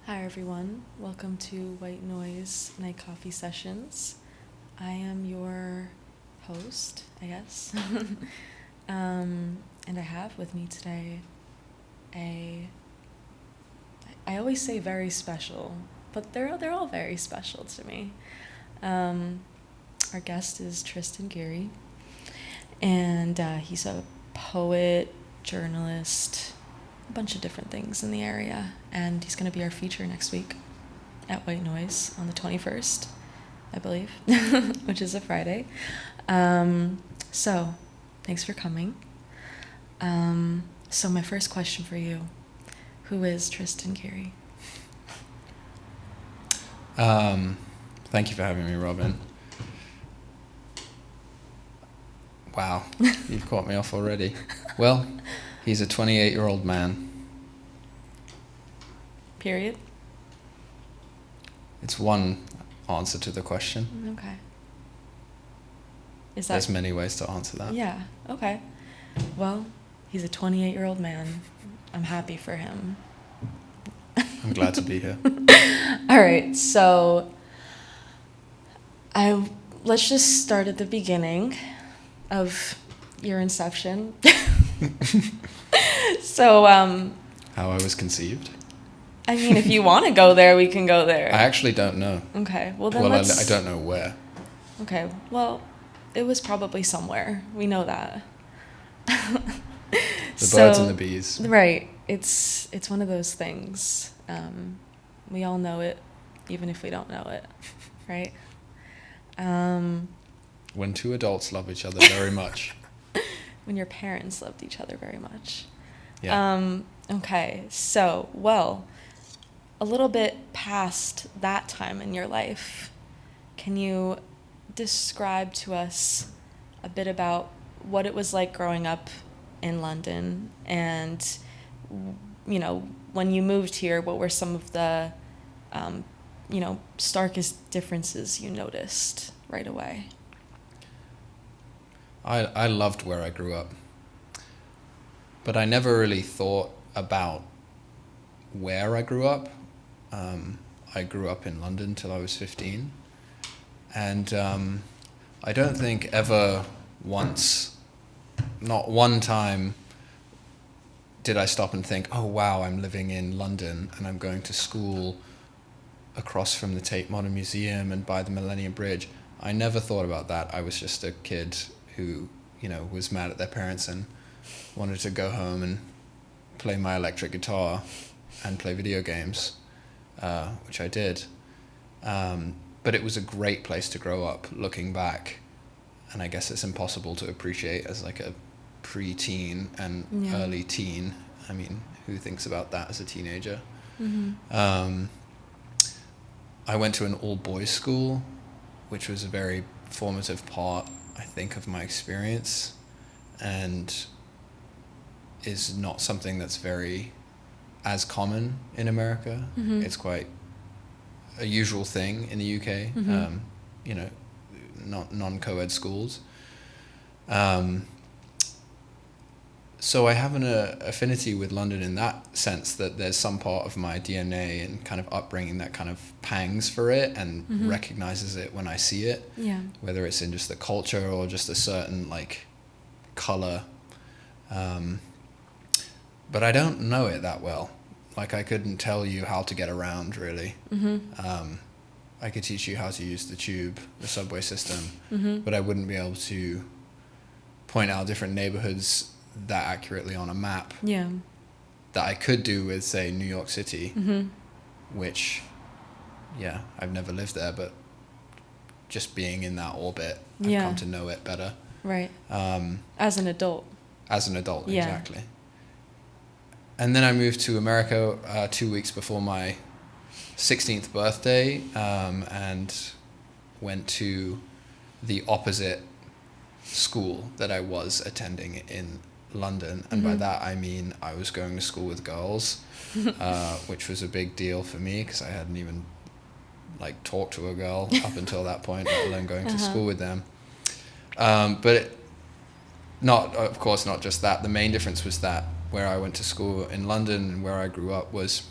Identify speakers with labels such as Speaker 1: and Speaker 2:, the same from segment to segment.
Speaker 1: Hi everyone, welcome to White Noise Night Coffee Sessions. I am your host, I guess. And I have with me today I always say very special, but they're all very special to me. Our guest is Tristan Geary, and he's a poet, journalist, a bunch of different things in the area, and he's going to be our feature next week at White Noise on the 21st, I believe, which is a Friday. So thanks for coming. So my first question for you, who is Tristan Geary?
Speaker 2: Thank you for having me, Robin. Wow, you've caught me off already. Well, he's a 28-year-old man.
Speaker 1: Period?
Speaker 2: It's one answer to the question.
Speaker 1: Okay. Is that...
Speaker 2: There's many ways to answer that.
Speaker 1: Yeah, okay. Well, he's a 28-year-old man. I'm happy for him.
Speaker 2: I'm glad to be here.
Speaker 1: All right, so let's just start at the beginning of your inception. So,
Speaker 2: How I was conceived?
Speaker 1: I mean, if you want to go there, we can go there.
Speaker 2: I actually don't know.
Speaker 1: Okay, well then
Speaker 2: Well,
Speaker 1: let's...
Speaker 2: I don't know where.
Speaker 1: Okay, well, it was probably somewhere. We know that.
Speaker 2: The birds and the bees.
Speaker 1: Right. It's one of those things. We all know it, even if we don't know it, right?
Speaker 2: When two adults love each other very much.
Speaker 1: When your parents loved each other very much.
Speaker 2: Yeah.
Speaker 1: Okay, so, well, a little bit past that time in your life, can you describe to us a bit about what it was like growing up in London, and, you know, when you moved here, what were some of the, starkest differences you noticed right away?
Speaker 2: I loved where I grew up, but I never really thought about where I grew up. I grew up in London till I was 15, and I don't think ever once, not one time, did I stop and think, oh wow, I'm living in London and I'm going to school across from the Tate Modern Museum and by the Millennium Bridge. I never thought about that. I was just a kid who, was mad at their parents and wanted to go home and play my electric guitar and play video games, which I did. But it was a great place to grow up, looking back. And I guess it's impossible to appreciate as like a pre-teen and early teen. I mean, who thinks about that as a teenager? Mm-hmm. I went to an all-boys school, which was a very formative part, I think, of my experience, and is not something that's very as common in America. Mm-hmm. It's quite a usual thing in the UK, mm-hmm. Not non-co-ed schools. So I have an affinity with London in that sense, that there's some part of my DNA and kind of upbringing that kind of pangs for it and mm-hmm. recognizes it when I see it. Yeah. Whether it's in just the culture or just a certain like color. But I don't know it that well. Like I couldn't tell you how to get around really. Mm-hmm. I could teach you how to use the tube, the subway system, mm-hmm. but I wouldn't be able to point out different neighborhoods that accurately on a map. Yeah. That I could do with, say, New York City, mm-hmm. which, I've never lived there, but just being in that orbit, I've come to know it better.
Speaker 1: Right. As an adult.
Speaker 2: As an adult, exactly. And then I moved to America 2 weeks before my 16th birthday, and went to the opposite school that I was attending in London, and mm-hmm. by that I mean I was going to school with girls, which was a big deal for me because I hadn't even talked to a girl up until that point, let alone going to school with them. But of course not just that. The main difference was that where I went to school in London and where I grew up was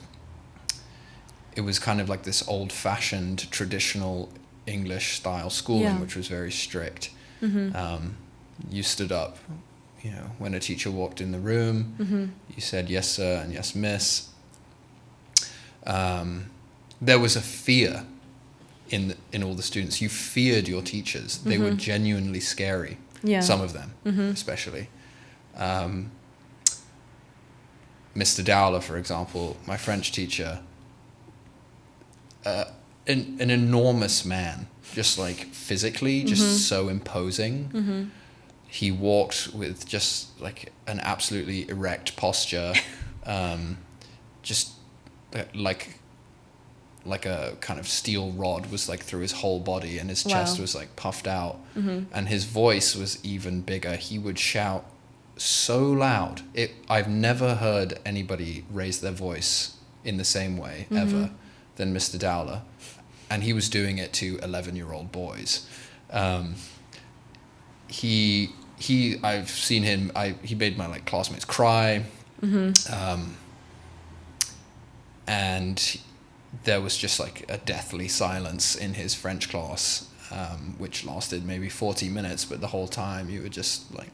Speaker 2: it was kind of like this old-fashioned traditional English style schooling, which was very strict. You stood up, you know, when a teacher walked in the room, you said yes sir and yes miss. There was a fear in all the students. You feared your teachers. They were genuinely scary. Some of them, especially. Mr. Dowler, for example, my French teacher, an enormous man, just like physically, just so imposing. He walked with just like an absolutely erect posture, just like a kind of steel rod was like through his whole body, and his chest was like puffed out, and his voice was even bigger. He would shout so loud. I've never heard anybody raise their voice in the same way ever than Mr. Dowler, and he was doing it to 11-year-old boys. I've seen him. He made my like classmates cry, and there was just like a deathly silence in his French class, which lasted maybe 40 minutes, but the whole time you were just like,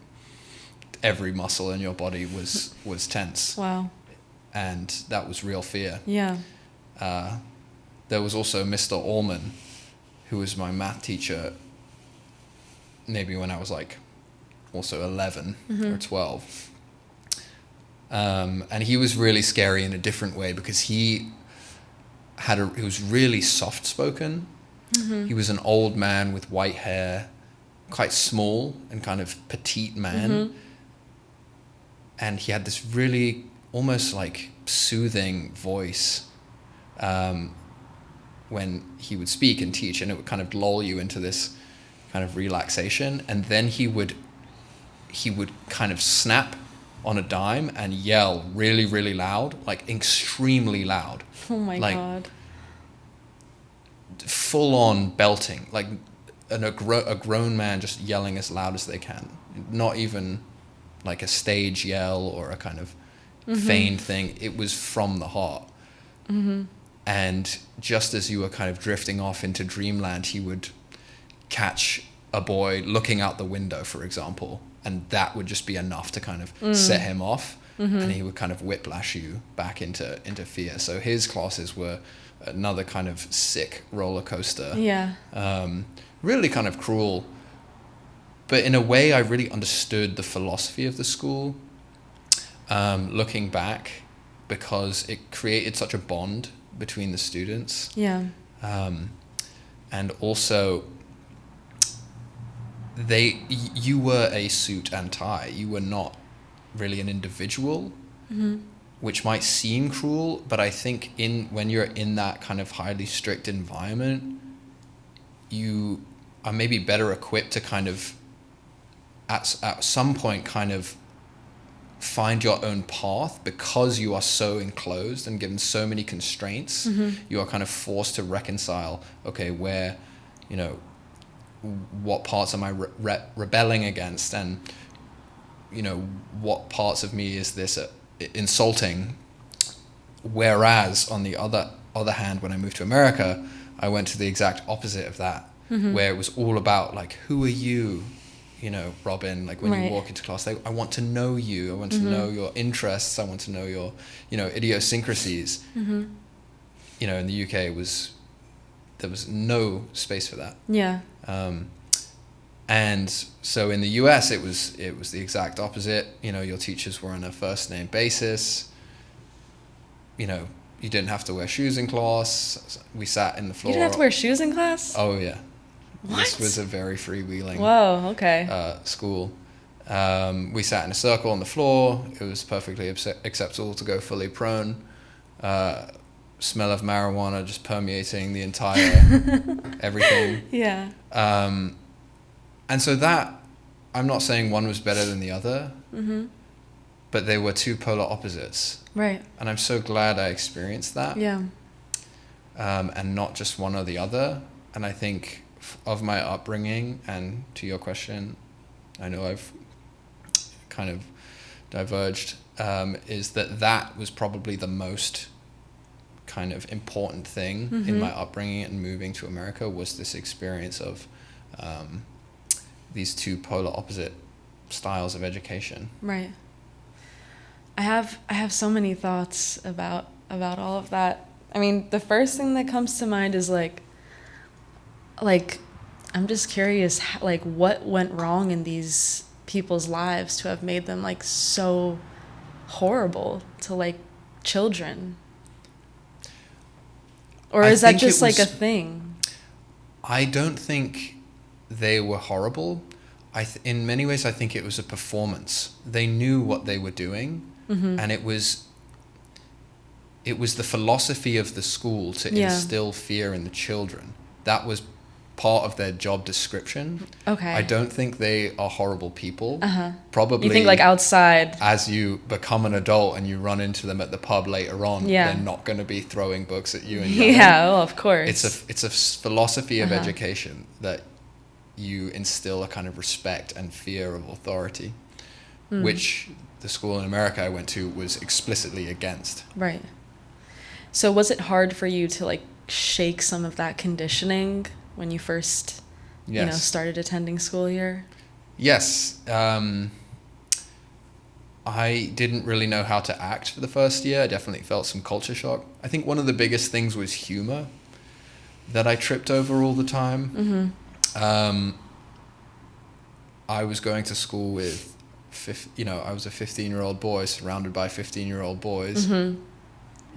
Speaker 2: every muscle in your body was tense.
Speaker 1: Wow.
Speaker 2: And that was real fear.
Speaker 1: Yeah.
Speaker 2: There was also Mr. Allman, who was my math teacher, maybe when I was like also 11 or 12. And he was really scary in a different way, because he was really soft-spoken. He was an old man with white hair, quite small and kind of petite man. And he had this really almost like soothing voice when he would speak and teach, and it would kind of lull you into this kind of relaxation. And then he would kind of snap on a dime and yell really, really loud, like extremely loud.
Speaker 1: Oh my
Speaker 2: like,
Speaker 1: God.
Speaker 2: Full on belting, like a grown man just yelling as loud as they can. Not even like a stage yell or a kind of feigned thing. It was from the heart. And just as you were kind of drifting off into dreamland, he would catch a boy looking out the window, for example, and that would just be enough to kind of set him off, and he would kind of whiplash you back into fear. So his classes were another kind of sick roller coaster.
Speaker 1: Yeah.
Speaker 2: Really kind of cruel. But in a way, I really understood the philosophy of the school, looking back, because it created such a bond between the students.
Speaker 1: Yeah.
Speaker 2: And also, you were a suit and tie. You were not really an individual, which might seem cruel, but I think when you're in that kind of highly strict environment, you are maybe better equipped to kind of at some point kind of find your own path, because you are so enclosed and given so many constraints. You are kind of forced to reconcile, okay, where, you know, what parts am I rebelling against, and, you know, what parts of me is this insulting. Whereas on the other hand, when I moved to America, I went to the exact opposite of that, where it was all about like, who are you? You know, Robin, like when you walk into class, I want to know you. I want to know your interests. I want to know your, you know, idiosyncrasies. You know, in the UK, there was no space for that.
Speaker 1: Yeah.
Speaker 2: And so in the US, it was the exact opposite. You know, your teachers were on a first name basis. You know, you didn't have to wear shoes in class. We sat in the floor.
Speaker 1: You didn't have to wear shoes in class?
Speaker 2: Oh yeah.
Speaker 1: What?
Speaker 2: This was a very freewheeling school. We sat in a circle on the floor. It was perfectly acceptable to go fully prone. Smell of marijuana just permeating the entire everything.
Speaker 1: Yeah.
Speaker 2: And so that, I'm not saying one was better than the other, but they were two polar opposites.
Speaker 1: Right.
Speaker 2: And I'm so glad I experienced that.
Speaker 1: Yeah.
Speaker 2: And not just one or the other. And I think of my upbringing, and to your question, I know I've kind of diverged, is that was probably the most kind of important thing in my upbringing and moving to America was this experience of these two polar opposite styles of education.
Speaker 1: Right. I have so many thoughts about all of that. I mean, the first thing that comes to mind is like I'm just curious, like, what went wrong in these people's lives to have made them like so horrible to like children? Or is that just like a thing?
Speaker 2: I don't think they were horrible. In many ways, I think it was a performance. They knew what they were doing, and it was the philosophy of the school to instill fear in the children. That was part of their job description.
Speaker 1: Okay.
Speaker 2: I don't think they are horrible people. Probably.
Speaker 1: You think like outside,
Speaker 2: as you become an adult and you run into them at the pub later on, they're not going to be throwing books at you and yelling.
Speaker 1: Yeah, well, of course.
Speaker 2: It's a philosophy of education that you instill a kind of respect and fear of authority, which the school in America I went to was explicitly against.
Speaker 1: Right. So was it hard for you to like shake some of that conditioning when you first, started attending school here?
Speaker 2: Yes. I didn't really know how to act for the first year. I definitely felt some culture shock. I think one of the biggest things was humor that I tripped over all the time. I was going to school with, I was a 15-year-old boy surrounded by 15-year-old boys.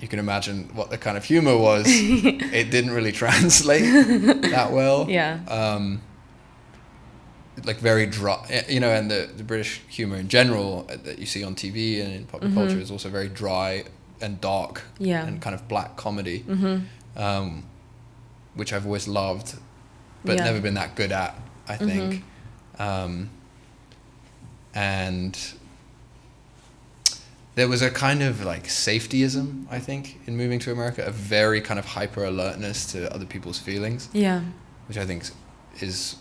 Speaker 2: You can imagine what the kind of humor was. It didn't really translate that well.
Speaker 1: Yeah.
Speaker 2: Like very dry, and the British humor in general that you see on TV and in popular culture is also very dry and dark and kind of black comedy, which I've always loved, but never been that good at, I think. And there was a kind of like safetyism, I think, in moving to America, a very kind of hyper alertness to other people's feelings. Yeah. Which I think is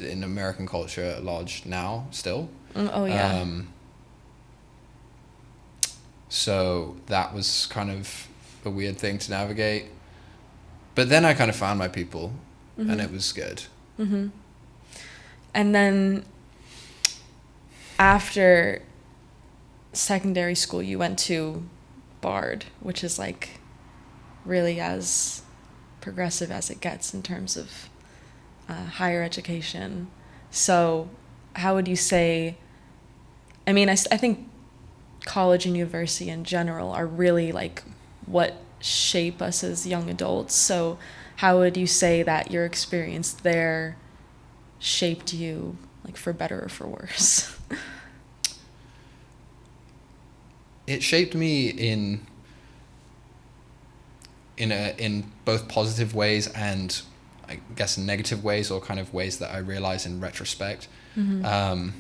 Speaker 2: in American culture large now still.
Speaker 1: Oh yeah.
Speaker 2: So that was kind of a weird thing to navigate. But then I kind of found my people and it was good.
Speaker 1: And then after secondary school, you went to Bard, which is like really as progressive as it gets in terms of higher education. So how would you say, I mean, I think college and university in general are really like what shape us as young adults. So how would you say that your experience there shaped you, like for better or for worse?
Speaker 2: It shaped me in both positive ways and I guess in negative ways, or kind of ways that I realize in retrospect. Let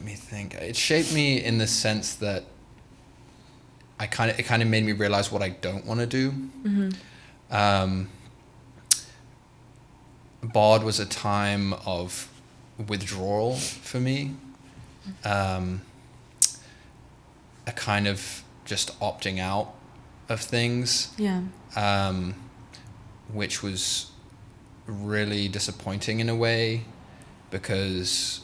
Speaker 2: me think. It shaped me in the sense that it kind of made me realize what I don't want to do. Bard was a time of withdrawal for me, a kind of just opting out of things, which was really disappointing in a way, because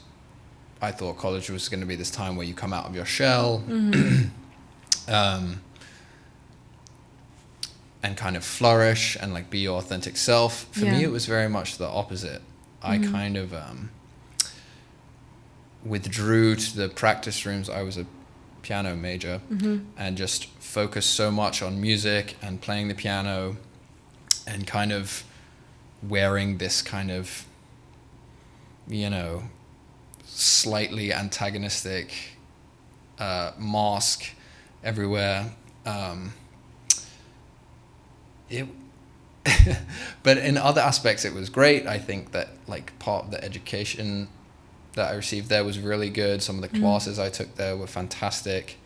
Speaker 2: I thought college was going to be this time where you come out of your shell and kind of flourish and like be your authentic self. For me, it was very much the opposite. I kind of withdrew to the practice rooms. I was a piano major and just focused so much on music and playing the piano and kind of wearing this kind of, slightly antagonistic mask everywhere. But in other aspects it was great. I think that like part of the education that I received there was really good. Some of the classes I took there were fantastic.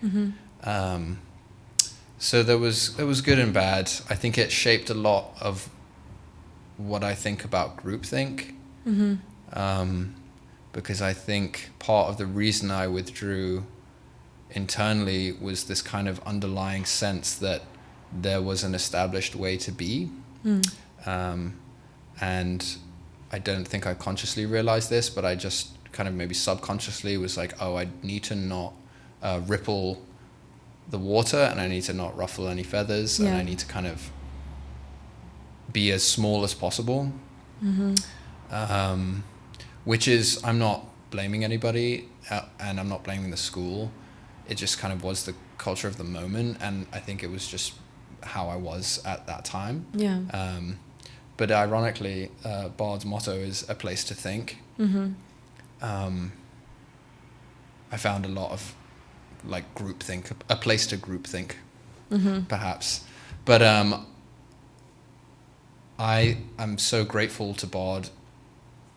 Speaker 2: So there was good and bad. I think it shaped a lot of what I think about groupthink. Because I think part of the reason I withdrew internally was this kind of underlying sense that there was an established way to be. And I don't think I consciously realized this, but I just kind of maybe subconsciously was like, oh, I need to not ripple the water, and I need to not ruffle any feathers, and I need to kind of be as small as possible. Which is, I'm not blaming anybody, and I'm not blaming the school. It just kind of was the culture of the moment, and I think it was just how I was at that time. But ironically, Bard's motto is a place to think. I found a lot of like groupthink, a place to groupthink, perhaps. But I am so grateful to Bard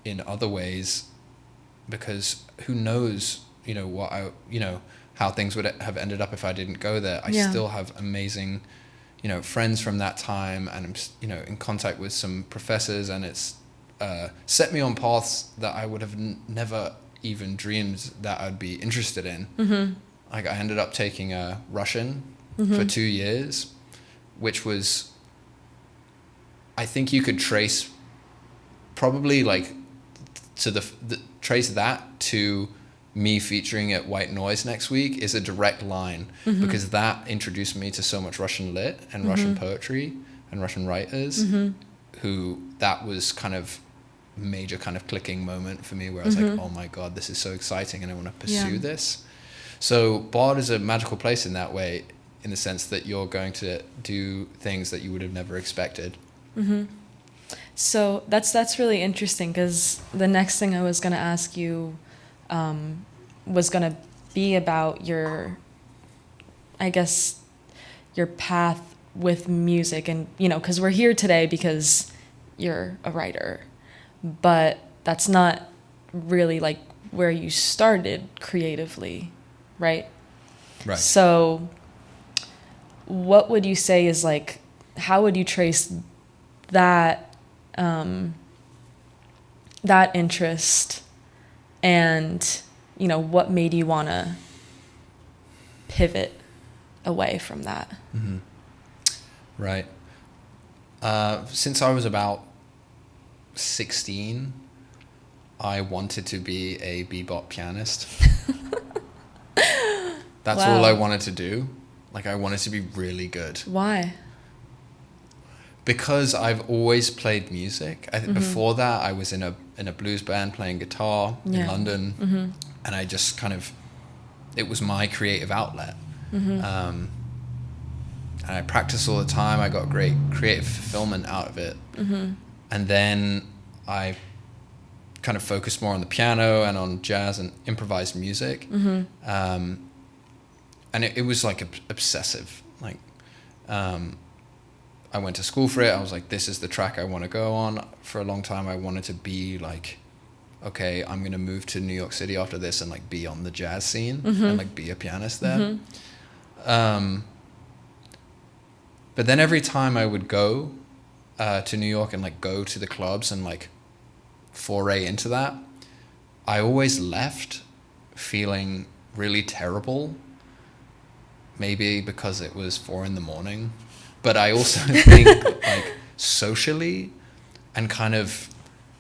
Speaker 2: in other ways, because who knows, how things would have ended up if I didn't go there. I still have amazing, friends from that time, and I'm, in contact with some professors, and it's set me on paths that I would have never even dreamed that I'd be interested in. Like I ended up taking Russian for 2 years, which was, I think you could trace probably like to trace that to me featuring at White Noise next week is a direct line, because that introduced me to so much Russian lit and Russian poetry and Russian writers, who that was kind of major kind of clicking moment for me, where I was like, oh my God, this is so exciting and I want to pursue this. So Bard is a magical place in that way, in the sense that you're going to do things that you would have never expected.
Speaker 1: So that's really interesting, because the next thing I was going to ask you was going to be about your path with music, and because we're here today because you're a writer, but that's not really like where you started creatively, right?
Speaker 2: Right.
Speaker 1: So what would you say is like, how would you trace that that interest, and what made you want to pivot away from that?
Speaker 2: Right. Since I was about 16, I wanted to be a bebop pianist. That's all I wanted to do. Like, I wanted to be really good.
Speaker 1: Why?
Speaker 2: Because I've always played music. Before that, I was in a blues band playing guitar in London, and I just kind of, it was my creative outlet. And I practiced all the time. I got great creative fulfillment out of it. And then I kind of focused more on the piano and on jazz and improvised music. And it was like obsessive. Like, I went to school for it. I was like, this is the track I want to go on. For a long time, I wanted to be like, okay, I'm going to move to New York City after this and like be on the jazz scene and like be a pianist there. But then every time I would go to New York and like go to the clubs and like foray into that, I always left feeling really terrible. Maybe because it was 4 a.m. But I also think like socially, and kind of,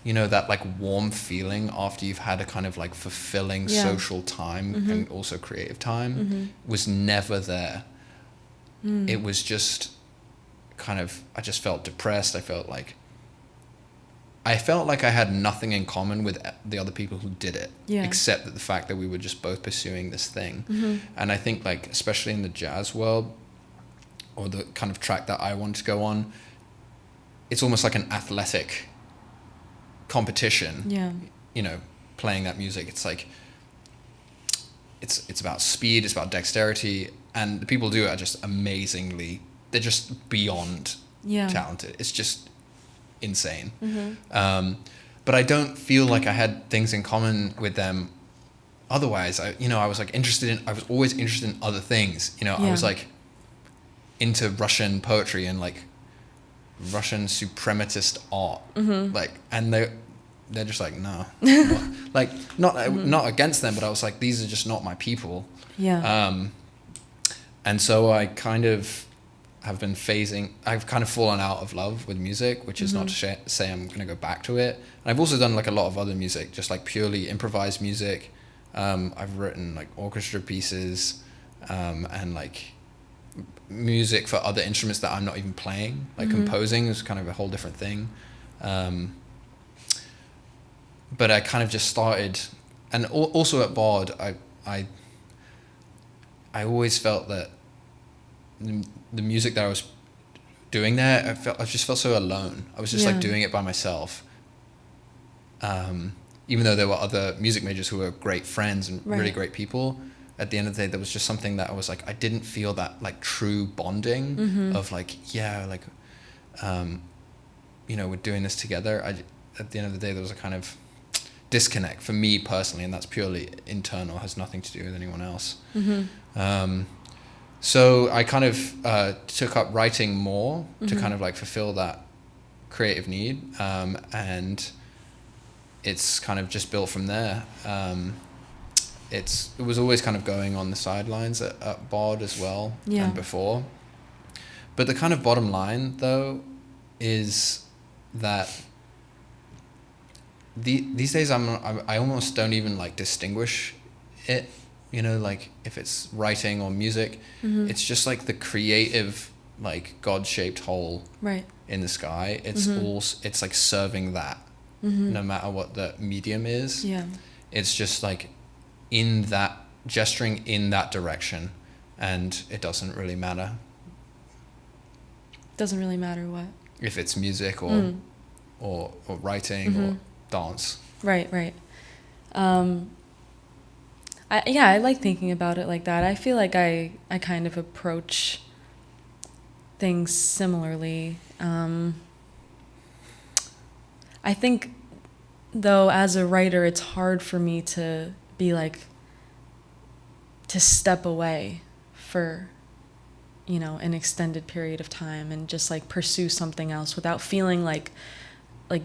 Speaker 2: that like warm feeling after you've had a kind of like fulfilling social time and also creative time was never there. It was just kind of, I just felt depressed. I felt like I had nothing in common with the other people who did it, except that the fact that we were just both pursuing this thing. And I think like, especially in the jazz world, or the kind of track that I wanted to go on, it's almost like an athletic competition. Playing that music, it's like, it's about speed, it's about dexterity, and the people who do it are just amazingly, they're just beyond talented. It's just insane. But I don't feel like I had things in common with them otherwise. I was like I was always interested in other things. I was like into Russian poetry and like Russian suprematist art, like, and they're just like, no. Like, not against them, but I was like, these are just not my people.
Speaker 1: Yeah.
Speaker 2: And so I kind of have been I've kind of fallen out of love with music, which is not to say I'm going to go back to it. And I've also done like a lot of other music, just like purely improvised music. I've written like orchestra pieces, and like music for other instruments that I'm not even playing. Like composing is kind of a whole different thing. But I kind of just started, and also at Bod, I always felt that the music that I was doing there, I just felt so alone. I was just like doing it by myself. Even though there were other music majors who were great friends and really great people, at the end of the day, there was just something that I was like, I didn't feel that like true bonding of like, we're doing this together. At the end of the day, there was a kind of disconnect for me personally, and that's purely internal, has nothing to do with anyone else. So I kind of took up writing more to kind of like fulfill that creative need, and it's kind of just built from there. It was always kind of going on the sidelines at Bod as well, and before. But the kind of bottom line, though, is that these days I almost don't even like distinguish it, like if it's writing or music. It's just like the creative, like God-shaped hole in the sky. It's like serving that, no matter what the medium is. It's just like in that, gesturing in that direction, and it doesn't really matter.
Speaker 1: Doesn't really matter what?
Speaker 2: If it's music or writing or dance.
Speaker 1: Right. I like thinking about it like that. I feel like I kind of approach things similarly. I think, though, as a writer, it's hard for me to be like, to step away for, an extended period of time and just like pursue something else without feeling like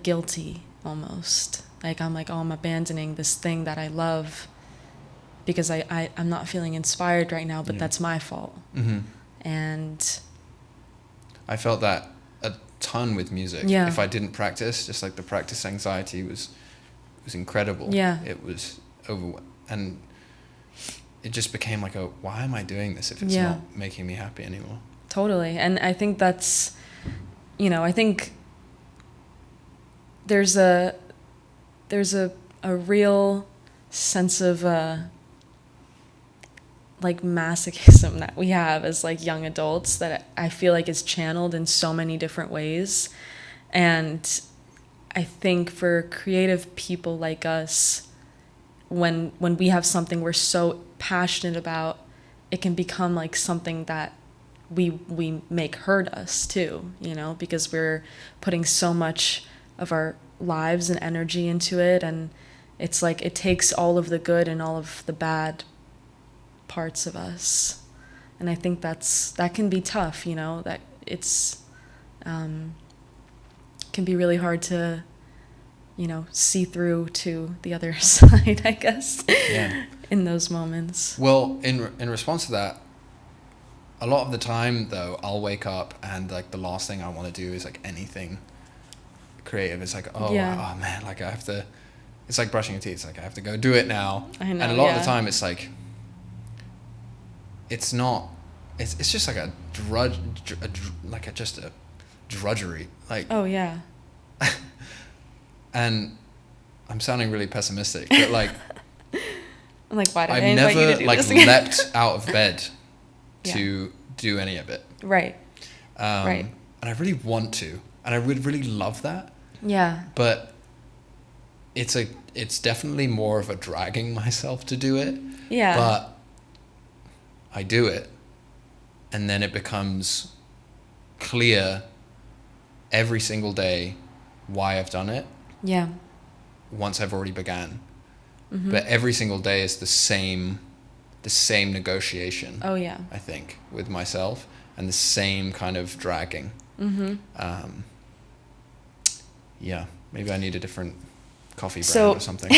Speaker 1: guilty almost. Like I'm like, oh, I'm abandoning this thing that I love because I'm not feeling inspired right now, but that's my fault. And
Speaker 2: I felt that a ton with music. If I didn't practice, just like the practice anxiety was incredible. It was and it just became like why am I doing this if it's not making me happy anymore?
Speaker 1: Totally. And I think that's, I think there's a real sense of like masochism that we have as like young adults that I feel like is channeled in so many different ways. And I think for creative people like us, when we have something we're so passionate about, it can become like something that we make hurt us too, because we're putting so much of our lives and energy into it, and it's like it takes all of the good and all of the bad parts of us. And I think that can be tough, that it's can be really hard to see through to the other side, I guess, in those moments.
Speaker 2: Well, in response to that, a lot of the time, though, I'll wake up and, like, the last thing I want to do is, like, anything creative. It's like, oh man, like, I have to... It's like brushing your teeth. It's like, I have to go do it now.
Speaker 1: I know,
Speaker 2: and a lot of the time, it's like... It's not... It's just like a just a drudgery. Like...
Speaker 1: Oh, yeah.
Speaker 2: And I'm sounding really pessimistic, but like
Speaker 1: I'm like, why did I
Speaker 2: I've
Speaker 1: invite you to
Speaker 2: never
Speaker 1: do
Speaker 2: like
Speaker 1: this again?
Speaker 2: leapt out of bed to do any of it.
Speaker 1: Right.
Speaker 2: And I really want to, and I would really love that.
Speaker 1: Yeah.
Speaker 2: But it's definitely more of a dragging myself to do it.
Speaker 1: Yeah.
Speaker 2: But I do it, and then it becomes clear every single day why I've done it.
Speaker 1: Yeah.
Speaker 2: Once I've already began. But every single day is the same negotiation.
Speaker 1: Oh, yeah.
Speaker 2: I think, with myself, and the same kind of dragging. Yeah, maybe I need a different coffee brand
Speaker 1: So-
Speaker 2: or something.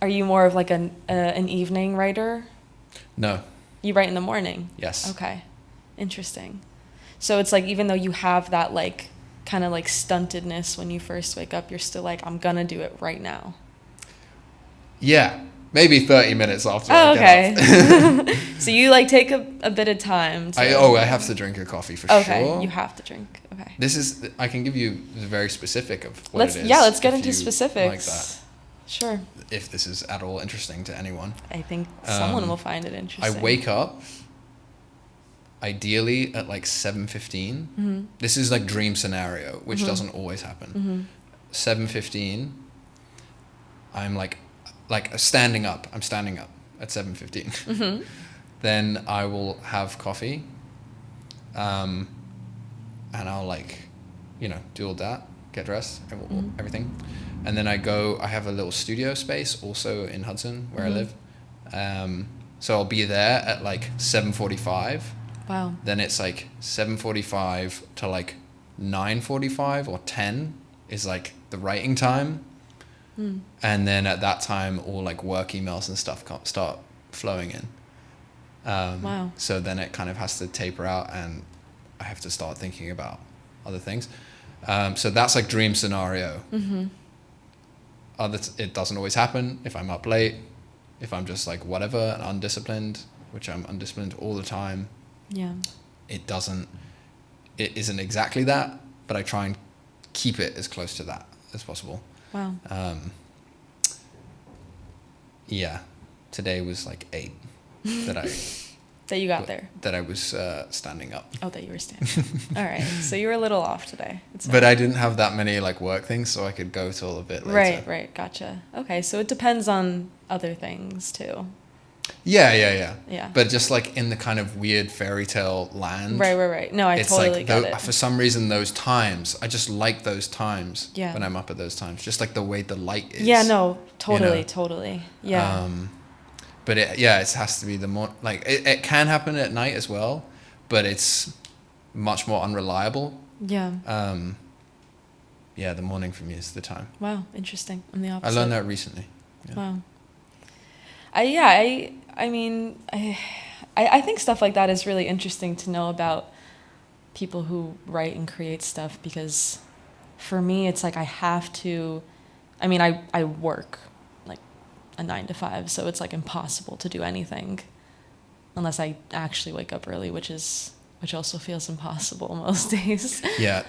Speaker 1: Are you more of like an evening writer?
Speaker 2: No.
Speaker 1: You write in the morning?
Speaker 2: Yes.
Speaker 1: Okay. Interesting. So it's like, even though you have that like kind of like stuntedness when you first wake up, you're still like, I'm gonna do it right now.
Speaker 2: Yeah. Maybe 30 minutes after
Speaker 1: Oh,
Speaker 2: I get up.
Speaker 1: okay. So you like take a bit of time to...
Speaker 2: I have to drink a coffee for sure.
Speaker 1: Okay, you have to drink. Okay.
Speaker 2: I can give you very specific of what
Speaker 1: Let's
Speaker 2: it is.
Speaker 1: let's get
Speaker 2: if
Speaker 1: into
Speaker 2: you
Speaker 1: specifics.
Speaker 2: Like that.
Speaker 1: Sure.
Speaker 2: If this is at all interesting to anyone.
Speaker 1: I think someone will find it interesting.
Speaker 2: I wake up ideally at like 7:15.
Speaker 1: Mm-hmm.
Speaker 2: This is like dream scenario, which
Speaker 1: Mm-hmm.
Speaker 2: doesn't always happen. 7:15. I'm like standing up. I'm standing up at 7:15.
Speaker 1: Mm-hmm.
Speaker 2: Then I will have coffee. And I'll do all that, get dressed, everything. And then I have a little studio space also in Hudson where I live. So I'll be there at like 7:45.
Speaker 1: Wow.
Speaker 2: Then it's like 7:45 to like 9:45 or 10 is like the writing time. And then at that time, all like work emails and stuff start flowing in.
Speaker 1: Wow.
Speaker 2: So then it kind of has to taper out, and I have to start thinking about other things. So that's like dream scenario.
Speaker 1: Mm-hmm.
Speaker 2: It doesn't always happen if I'm up late, if I'm just like whatever and undisciplined, which I'm undisciplined all the time.
Speaker 1: Yeah.
Speaker 2: It isn't exactly that, but I try and keep it as close to that as possible.
Speaker 1: Wow.
Speaker 2: Yeah, today was like 8
Speaker 1: That you got there.
Speaker 2: that I was standing up.
Speaker 1: Oh, that you were standing. All right. So you were a little off today.
Speaker 2: But I didn't have that many like work things, so I could go till a bit later.
Speaker 1: Right. Gotcha. Okay. So it depends on other things too.
Speaker 2: Yeah.
Speaker 1: Yeah.
Speaker 2: But just like in the kind of weird fairy tale land.
Speaker 1: Right. No, I
Speaker 2: it's
Speaker 1: totally
Speaker 2: like
Speaker 1: get it.
Speaker 2: for some reason those times, I just like those times.
Speaker 1: Yeah.
Speaker 2: When I'm up at those times, just like the way the light is.
Speaker 1: Yeah. No. Totally.
Speaker 2: You know?
Speaker 1: Totally. Yeah.
Speaker 2: But it has to be the more like it can happen at night as well, but it's much more unreliable.
Speaker 1: Yeah.
Speaker 2: Yeah, the morning for me is the time.
Speaker 1: Wow. Interesting. I'm the opposite.
Speaker 2: I learned that recently. Yeah.
Speaker 1: Wow. I mean, I think stuff like that is really interesting to know about people who write and create stuff, because for me, it's like I have to, I mean, I work like a 9 to 5, so it's like impossible to do anything unless I actually wake up early, which also feels impossible most days.
Speaker 2: Yeah,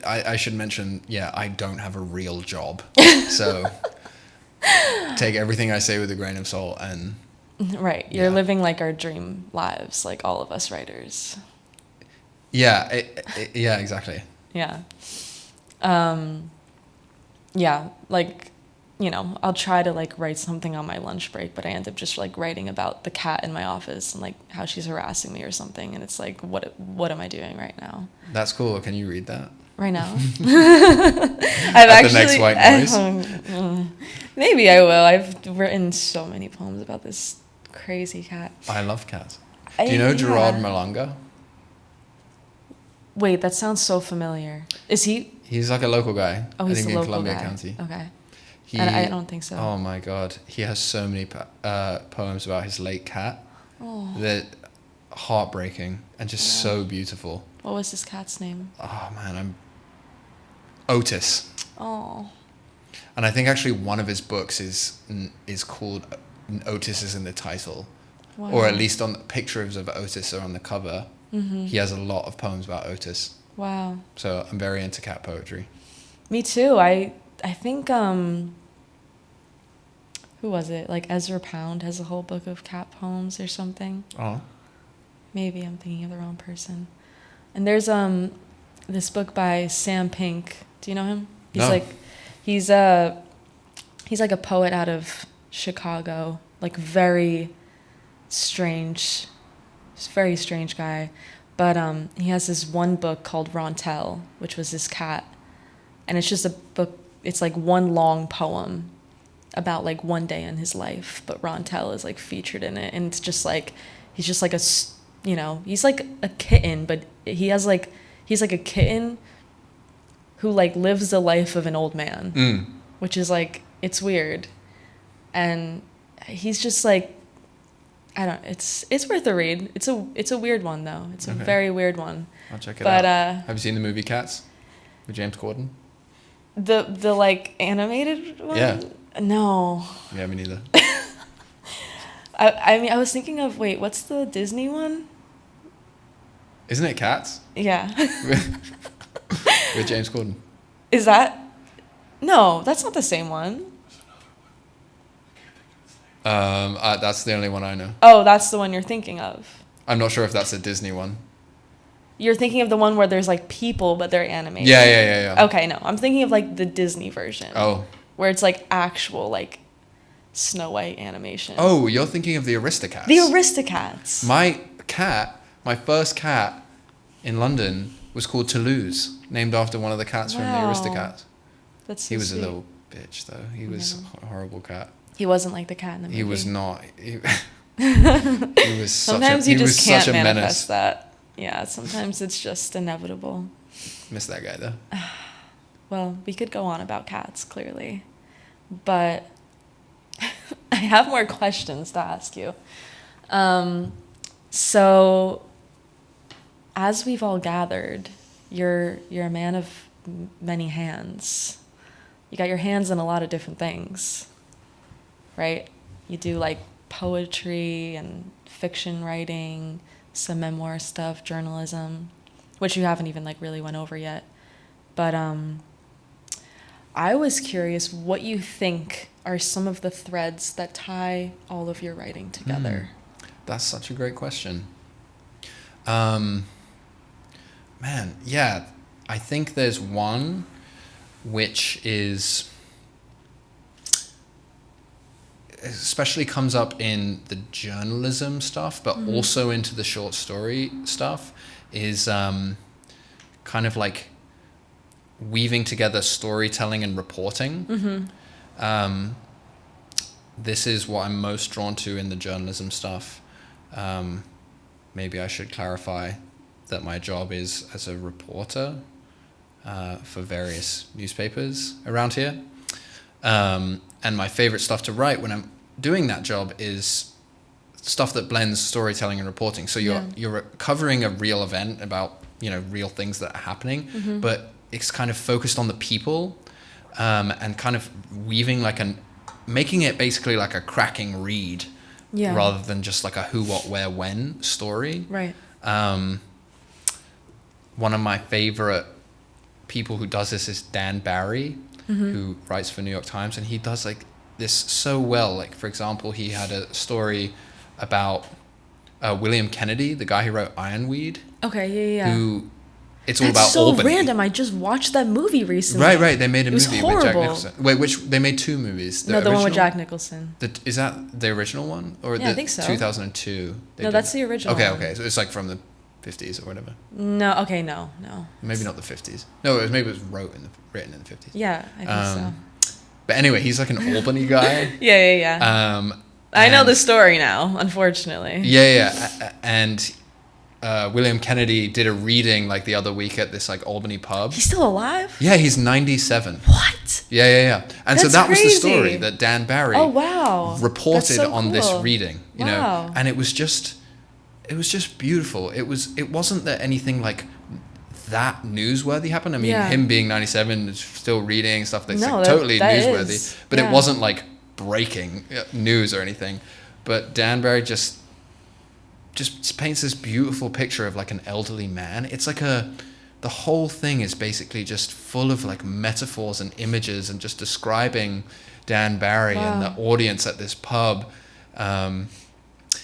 Speaker 2: I should mention, I don't have a real job. So take everything I say with a grain of salt. And
Speaker 1: right, you're living like our dream lives, like all of us writers.
Speaker 2: Yeah, yeah, exactly.
Speaker 1: Yeah. Yeah, like, I'll try to like write something on my lunch break, but I end up just like writing about the cat in my office and like how she's harassing me or something, and it's like, what am I doing right now?
Speaker 2: That's cool. Can you read that?
Speaker 1: Right now? The next white noise? Maybe I will. I've written so many poems about this crazy cat.
Speaker 2: I love cats. Do you know Gerard Malanga?
Speaker 1: Wait, that sounds so familiar. Is he?
Speaker 2: He's like a local guy.
Speaker 1: Oh, he's
Speaker 2: I think
Speaker 1: a
Speaker 2: in
Speaker 1: local
Speaker 2: Columbia
Speaker 1: guy.
Speaker 2: County.
Speaker 1: Okay.
Speaker 2: I
Speaker 1: don't think so.
Speaker 2: Oh my God. He has so many poems about his late cat.
Speaker 1: Oh.
Speaker 2: They're heartbreaking and just so beautiful.
Speaker 1: What was this cat's name?
Speaker 2: Oh man, Otis.
Speaker 1: Oh.
Speaker 2: And I think actually one of his books is called Otis is in the title.
Speaker 1: Wow.
Speaker 2: Or at least on the pictures of Otis are on the cover.
Speaker 1: Mm-hmm.
Speaker 2: He has a lot of poems about Otis.
Speaker 1: Wow.
Speaker 2: So I'm very into cat poetry.
Speaker 1: Me too. I think who was it? Like Ezra Pound has a whole book of cat poems or something.
Speaker 2: Oh.
Speaker 1: Maybe I'm thinking of the wrong person. And there's this book by Sam Pink. Do you know him? He's like a poet out of Chicago, like very strange guy. But he has this one book called Rontel, which was his cat. And it's just a book, it's like one long poem about like one day in his life, but Rontel is like featured in it. And it's just like, he's just like he's like a kitten, but he's like a kitten who like lives the life of an old man, which is like, it's weird. And he's just like, I don't, it's worth a read. It's a weird one though. It's a very weird one.
Speaker 2: I'll check it out. Have you seen the movie Cats with James Corden?
Speaker 1: The like animated one?
Speaker 2: Yeah.
Speaker 1: No.
Speaker 2: Yeah, me neither.
Speaker 1: I mean, I was thinking of, wait, what's the Disney one?
Speaker 2: Isn't it Cats?
Speaker 1: Yeah.
Speaker 2: With James Corden.
Speaker 1: Is that? No, that's not the same one.
Speaker 2: That's the only one I know.
Speaker 1: Oh, that's the one you're thinking of.
Speaker 2: I'm not sure if that's a Disney one.
Speaker 1: You're thinking of the one where there's like people, but they're animated.
Speaker 2: Yeah.
Speaker 1: Okay, no, I'm thinking of like the Disney version.
Speaker 2: Oh.
Speaker 1: Where it's like actual like Snow White animation.
Speaker 2: Oh, you're thinking of the Aristocats.
Speaker 1: The Aristocats.
Speaker 2: My first cat in London was called Toulouse, named after one of the cats from the Aristocats.
Speaker 1: That's so
Speaker 2: He was
Speaker 1: sweet.
Speaker 2: a little bitch though. He was a horrible cat.
Speaker 1: He wasn't like the cat in the movie.
Speaker 2: He was not. He was
Speaker 1: Sometimes
Speaker 2: such a,
Speaker 1: you just can't
Speaker 2: such a
Speaker 1: manifest
Speaker 2: menace.
Speaker 1: that. Yeah, sometimes it's just inevitable.
Speaker 2: Miss that guy though.
Speaker 1: Well, we could go on about cats, clearly. But I have more questions to ask you. So, as we've all gathered, you're a man of many hands. You got your hands in a lot of different things, right? You do like poetry and fiction writing, some memoir stuff, journalism, which you haven't even like really went over yet. But I was curious what you think are some of the threads that tie all of your writing together.
Speaker 2: That's such a great question. Man, yeah, I think there's one which is especially comes up in the journalism stuff, but also into the short story stuff, is kind of like weaving together storytelling and reporting. This is what I'm most drawn to in the journalism stuff. Maybe I should clarify that my job is as a reporter for various newspapers around here. And my favorite stuff to write when I'm doing that job is stuff that blends storytelling and reporting. So you're covering a real event about, real things that are happening, but it's kind of focused on the people, and kind of weaving making it basically like a cracking read, rather than just like a who, what, where, when story.
Speaker 1: Right.
Speaker 2: One of my favorite people who does this is Dan Barry, who writes for New York Times, and he does like this so well. Like, for example, he had a story about William Kennedy, the guy who wrote Ironweed.
Speaker 1: Okay, yeah.
Speaker 2: Who it's all about
Speaker 1: so
Speaker 2: Albany.
Speaker 1: Random. I just watched that movie recently.
Speaker 2: Right. They made a movie with Jack
Speaker 1: horrible.
Speaker 2: Nicholson. Wait, they made two movies.
Speaker 1: The one with Jack Nicholson.
Speaker 2: Is that the original one? Or
Speaker 1: I think so.
Speaker 2: 2002?
Speaker 1: That's the original one.
Speaker 2: Okay. So it's like from the 50s or whatever.
Speaker 1: No, okay, no.
Speaker 2: Maybe not the 50s. No, maybe it was written in the 50s.
Speaker 1: Yeah, I think so.
Speaker 2: But anyway, he's like an Albany guy.
Speaker 1: Yeah. I know the story now, unfortunately.
Speaker 2: Yeah. And William Kennedy did a reading like the other week at this like Albany pub.
Speaker 1: He's still alive?
Speaker 2: Yeah, he's 97.
Speaker 1: What?
Speaker 2: Yeah. And
Speaker 1: That's
Speaker 2: so that
Speaker 1: crazy.
Speaker 2: was the story that Dan Barry reported on this reading,
Speaker 1: Wow.
Speaker 2: And it was just beautiful. It wasn't that anything like that newsworthy happened. I mean, him being 97, still reading stuff that's totally newsworthy, but it wasn't like breaking news or anything. But Dan Barry just paints this beautiful picture of like an elderly man. It's like the whole thing is basically just full of like metaphors and images and just describing Dan Barry and the audience at this pub,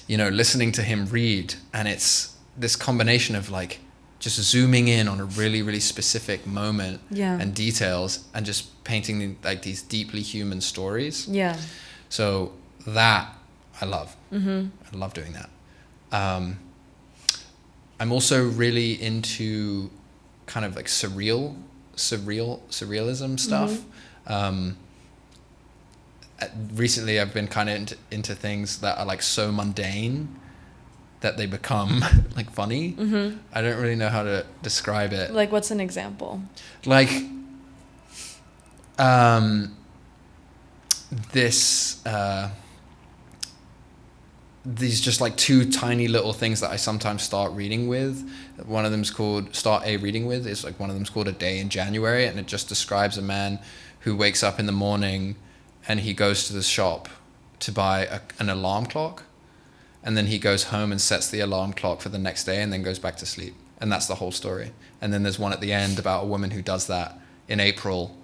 Speaker 2: listening to him read. And it's this combination of like just zooming in on a really, really specific moment and details and just painting like these deeply human stories. Yeah. So that I love. I love doing that. I'm also really into kind of like surrealism stuff. Recently I've been kind of into things that are like so mundane that they become like funny. I don't really know how to describe it.
Speaker 1: Like, what's an example?
Speaker 2: Like, this these just like two tiny little things that I sometimes start reading with. One of them's called start a reading with. It's like one of them's called A Day in January, and it just describes a man who wakes up in the morning and he goes to the shop to buy an alarm clock, and then he goes home and sets the alarm clock for the next day and then goes back to sleep, and that's the whole story. And then there's one at the end about a woman who does that in April,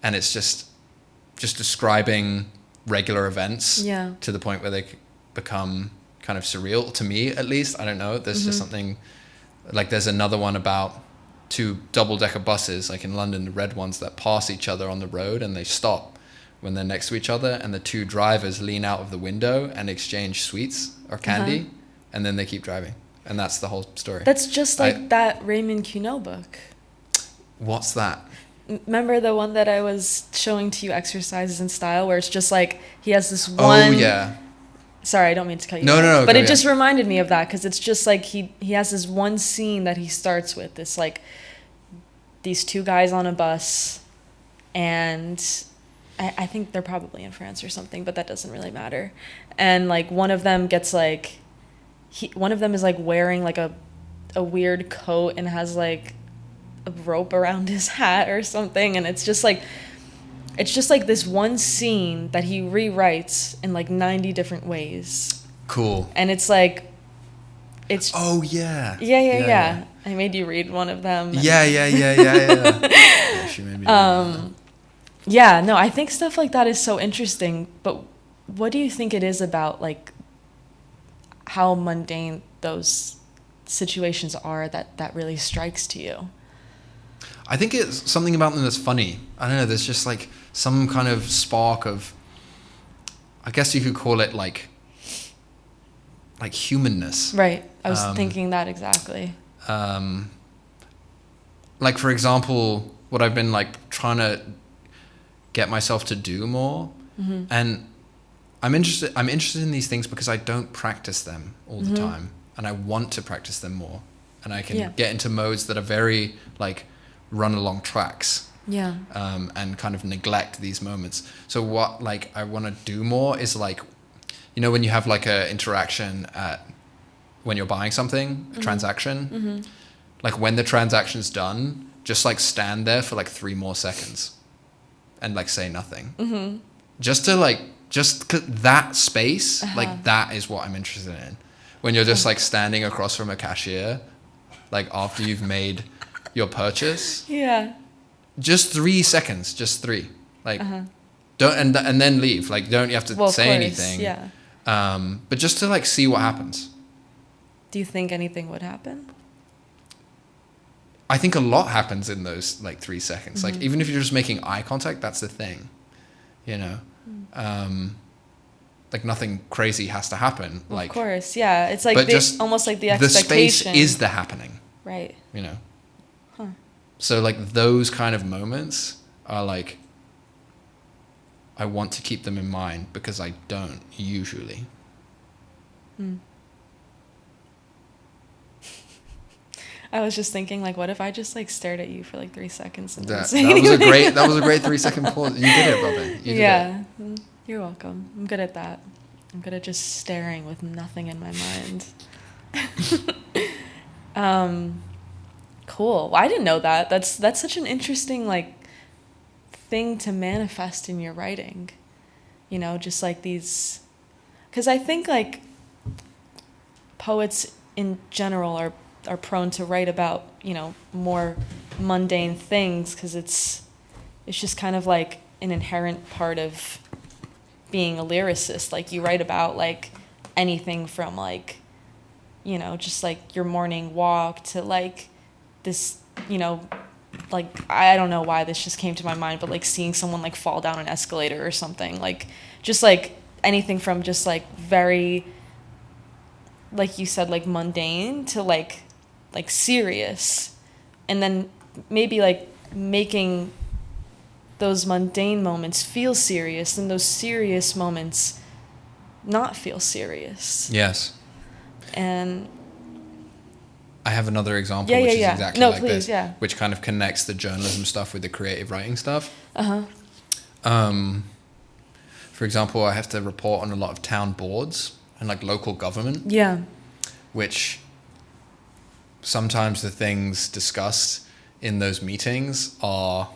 Speaker 2: and it's just describing regular events to the point where they become kind of surreal, to me at least. I don't know, there's just something like, there's another one about two double-decker buses, like in London, the red ones, that pass each other on the road, and they stop when they're next to each other, and the two drivers lean out of the window and exchange sweets or candy, and then they keep driving, and that's the whole story.
Speaker 1: That's just like that Raymond Queneau book.
Speaker 2: What's that?
Speaker 1: Remember the one that I was showing to you, Exercises in Style, where it's just like he has this one...
Speaker 2: Oh, yeah.
Speaker 1: Sorry, I don't mean to cut you
Speaker 2: off. No.
Speaker 1: But it just reminded me of that, because it's just like he has this one scene that he starts with. This like these two guys on a bus, and I think they're probably in France or something, but that doesn't really matter. And like one of them gets like one of them is like wearing like a weird coat and has like a rope around his hat or something, and it's just like this one scene that he rewrites in like 90 different ways.
Speaker 2: Cool.
Speaker 1: And it's like, it's...
Speaker 2: Oh, yeah.
Speaker 1: Yeah. I made you read one of them.
Speaker 2: Yeah. Yeah, she made me read one.
Speaker 1: Yeah, no, I think stuff like that is so interesting, but what do you think it is about like how mundane those situations are that really strikes to you?
Speaker 2: I think it's something about them that's funny. I don't know, there's just like some kind of spark of, I guess you could call it like humanness.
Speaker 1: Right. I was thinking that exactly.
Speaker 2: Like, for example, what I've been like trying to get myself to do more, and I'm interested in these things because I don't practice them all the time, and I want to practice them more, and I can get into modes that are very like run along tracks, and kind of neglect these moments. So what like I want to do more is like, you know, when you have like a interaction when you're buying something, a transaction, like when the transaction's done, just like stand there for like 3 more seconds and like say nothing, just that space, like that is what I'm interested in. When you're just like standing across from a cashier, like after you've made your purchase, just 3 seconds, just 3, like don't and then leave, like don't you have to say anything, but just to like see what happens.
Speaker 1: Do you think anything would happen?
Speaker 2: I think a lot happens in those like 3 seconds. Like even if you're just making eye contact, that's the thing, you know. Like nothing crazy has to happen. Like, of
Speaker 1: course, yeah. It's like almost like the expectation.
Speaker 2: The space is the happening,
Speaker 1: right?
Speaker 2: You know. So like those kind of moments are like, I want to keep them in mind because I don't usually.
Speaker 1: I was just thinking, like, what if I just like stared at you for like 3 seconds and
Speaker 2: that was a great 3 second pause. You did it, Robin. You did it.
Speaker 1: You're welcome. I'm good at that. I'm good at just staring with nothing in my mind. Cool. Well, I didn't know that. That's such an interesting like thing to manifest in your writing. You know, just like these, because I think like poets in general are prone to write about, you know, more mundane things because it's just kind of like an inherent part of being a lyricist. Like you write about like anything from like, you know, just like your morning walk to like this, you know, like I don't know why this just came to my mind, but like seeing someone like fall down an escalator or something, like just like anything from just like very, like you said, like mundane to like serious, and then maybe like making those mundane moments feel serious and those serious moments not feel serious.
Speaker 2: Yes.
Speaker 1: And
Speaker 2: I have another example,
Speaker 1: Yeah,
Speaker 2: which
Speaker 1: yeah,
Speaker 2: is
Speaker 1: yeah.
Speaker 2: exactly
Speaker 1: No,
Speaker 2: like
Speaker 1: please,
Speaker 2: this,
Speaker 1: yeah.
Speaker 2: which kind of connects the journalism stuff with the creative writing stuff.
Speaker 1: Uh-huh.
Speaker 2: For example, I have to report on a lot of town boards and like local government,
Speaker 1: Yeah.
Speaker 2: which sometimes the things discussed in those meetings are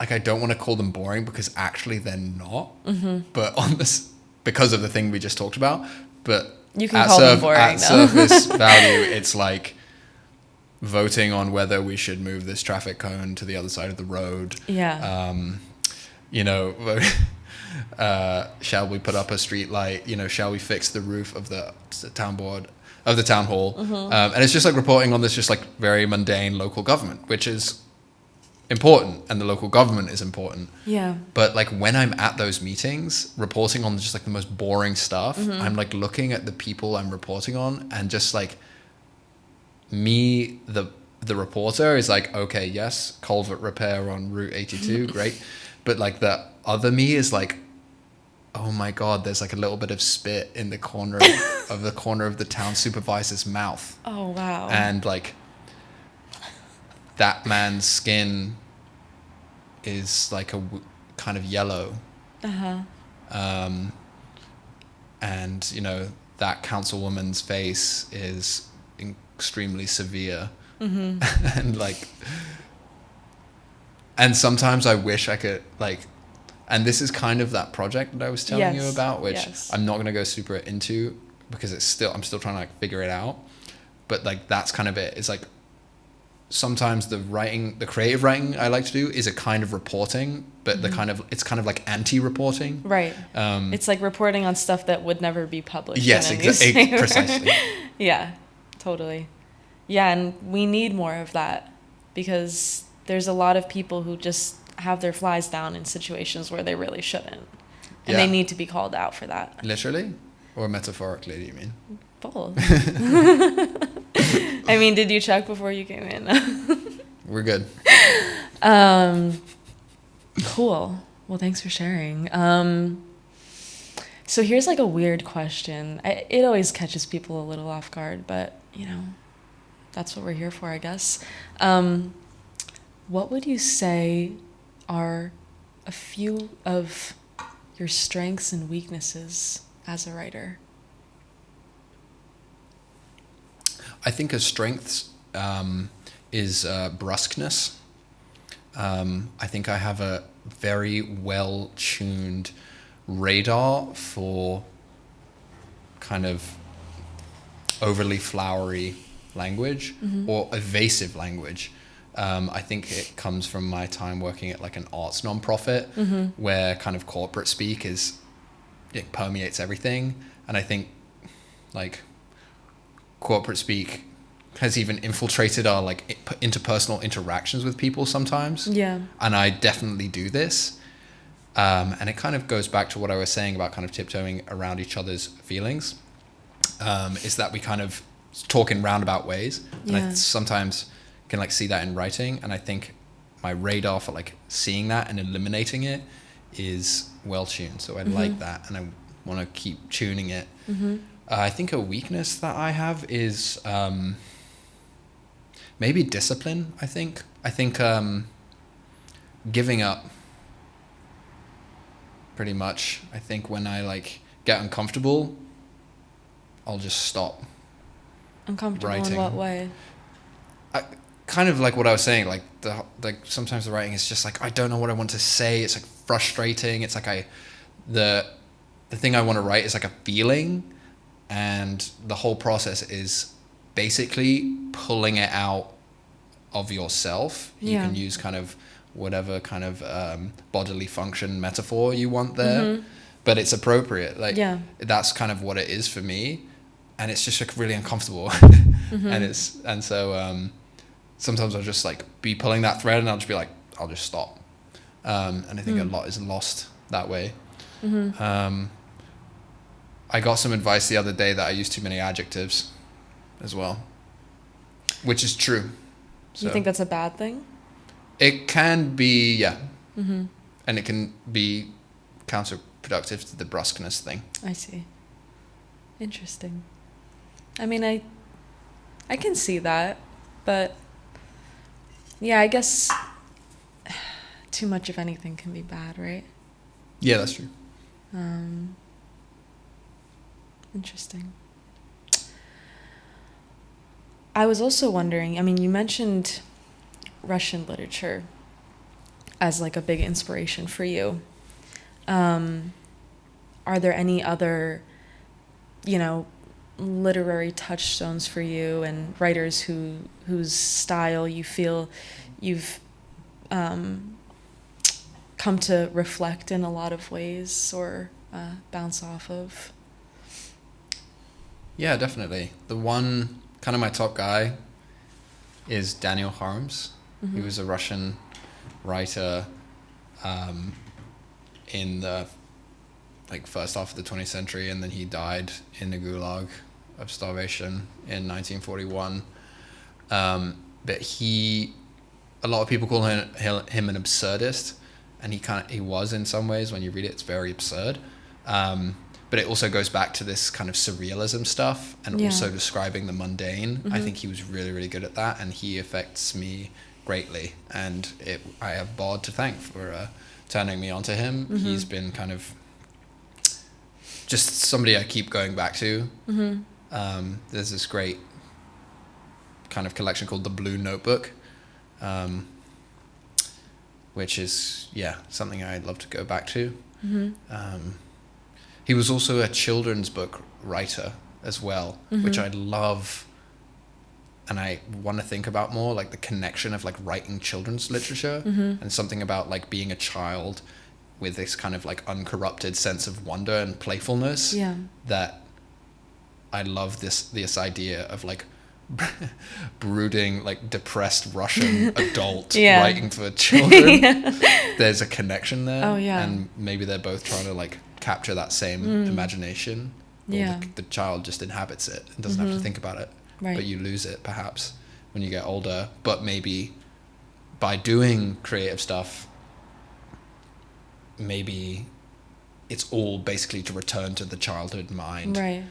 Speaker 2: like, I don't want to call them boring because actually they're not, but on this, because of the thing we just talked about, but
Speaker 1: You can call them boring,
Speaker 2: at
Speaker 1: though.
Speaker 2: surface value, it's like voting on whether we should move this traffic cone to the other side of the road.
Speaker 1: Yeah.
Speaker 2: You know, shall we put up a street light? You know, shall we fix the roof of the town board of the town hall? And it's just like reporting on this just like very mundane local government, which is important, and the local government is important.
Speaker 1: Yeah.
Speaker 2: But like when I'm at those meetings, reporting on just like the most boring stuff, I'm like looking at the people I'm reporting on, and just like me, the reporter is like, okay, yes, culvert repair on Route 82, great. But like the other me is like, oh my God, there's like a little bit of spit in the corner of the town supervisor's mouth.
Speaker 1: Oh, wow.
Speaker 2: And like that man's skin is like kind of yellow. And you know, that councilwoman's face is extremely severe. And like, and sometimes I wish I could like, and this is kind of that project that I was telling you about, which I'm not going to go super into because I'm still trying to like figure it out. But like, that's kind of it. It's like, sometimes the creative writing I like to do is a kind of reporting, but it's kind of like anti-reporting.
Speaker 1: Right. It's like reporting on stuff that would never be published.
Speaker 2: Yes, exactly. Precisely.
Speaker 1: Yeah, totally. Yeah, and we need more of that because there's a lot of people who just have their flies down in situations where they really shouldn't. And they need to be called out for that.
Speaker 2: Literally? Or metaphorically, do you mean?
Speaker 1: Both. I mean, did you check before you came in?
Speaker 2: We're good.
Speaker 1: Cool. Well, thanks for sharing. So here's like a weird question. It always catches people a little off guard, but you know, that's what we're here for, I guess. What would you say are a few of your strengths and weaknesses as a writer?
Speaker 2: I think a strength is brusqueness. I think I have a very well-tuned radar for kind of overly flowery language or evasive language. I think it comes from my time working at like an arts nonprofit where kind of corporate speak it permeates everything. And I think like corporate speak has even infiltrated our like interpersonal interactions with people sometimes.
Speaker 1: Yeah.
Speaker 2: And I definitely do this. And it kind of goes back to what I was saying about kind of tiptoeing around each other's feelings. Is that we kind of talk in roundabout ways. And I sometimes can like see that in writing. And I think my radar for like seeing that and eliminating it is well tuned. So I like that, and I want to keep tuning it. I think a weakness that I have is maybe discipline. I think giving up pretty much. I think when I like get uncomfortable, I'll just stop.
Speaker 1: Uncomfortable
Speaker 2: writing.
Speaker 1: in what way?
Speaker 2: Kind of like what I was saying, like sometimes the writing is just like I don't know what I want to say. It's like frustrating. It's like the thing I want to write is like a feeling, and the whole process is basically pulling it out of yourself. You can use kind of whatever kind of bodily function metaphor you want there, but it's appropriate. Like that's kind of what it is for me, and it's just like really uncomfortable. and so sometimes I'll just like be pulling that thread, and I'll just be like, I'll just stop. And I think a lot is lost that way. I got some advice the other day that I use too many adjectives as well, which is true. So
Speaker 1: You think that's a bad thing?
Speaker 2: it can be, yeah. And it can be counterproductive to the brusqueness thing.
Speaker 1: I see. Interesting. I mean, I can see that, but yeah, I guess too much of anything can be bad, right?
Speaker 2: Yeah, that's true.
Speaker 1: Interesting. I was also wondering, I mean, you mentioned Russian literature as like a big inspiration for you. Are there any other, literary touchstones for you and writers whose style you feel you've come to reflect in a lot of ways or bounce off of?
Speaker 2: Yeah, definitely. The one, kind of my top guy, is Daniel Harms.
Speaker 1: Mm-hmm.
Speaker 2: He was a Russian writer in the first half of the 20th century, and then he died in the Gulag of starvation in 1941. But a lot of people call him an absurdist, and he was in some ways. When you read it, it's very absurd. But it also goes back to this kind of surrealism stuff and also describing the mundane. Mm-hmm. I think he was really, really good at that, and he affects me greatly. And I have Bod to thank for turning me onto him. Mm-hmm. He's been kind of just somebody I keep going back to. Mm-hmm. There's this great kind of collection called The Blue Notebook, which is, something I'd love to go back to. Mm-hmm. He was also a children's book writer as well, mm-hmm. which I love, and I want to think about more, like the connection of like writing children's literature, mm-hmm. and something about like being a child with this kind of like uncorrupted sense of wonder and playfulness. Yeah. That I love this idea of like brooding, like depressed Russian adult writing for children. There's a connection there. Oh yeah. And maybe they're both trying to like capture that same imagination. Yeah. The child just inhabits it and doesn't have to think about it. Right. But you lose it perhaps when you get older. But maybe by doing creative stuff, maybe it's all basically to return to the childhood mind. Right.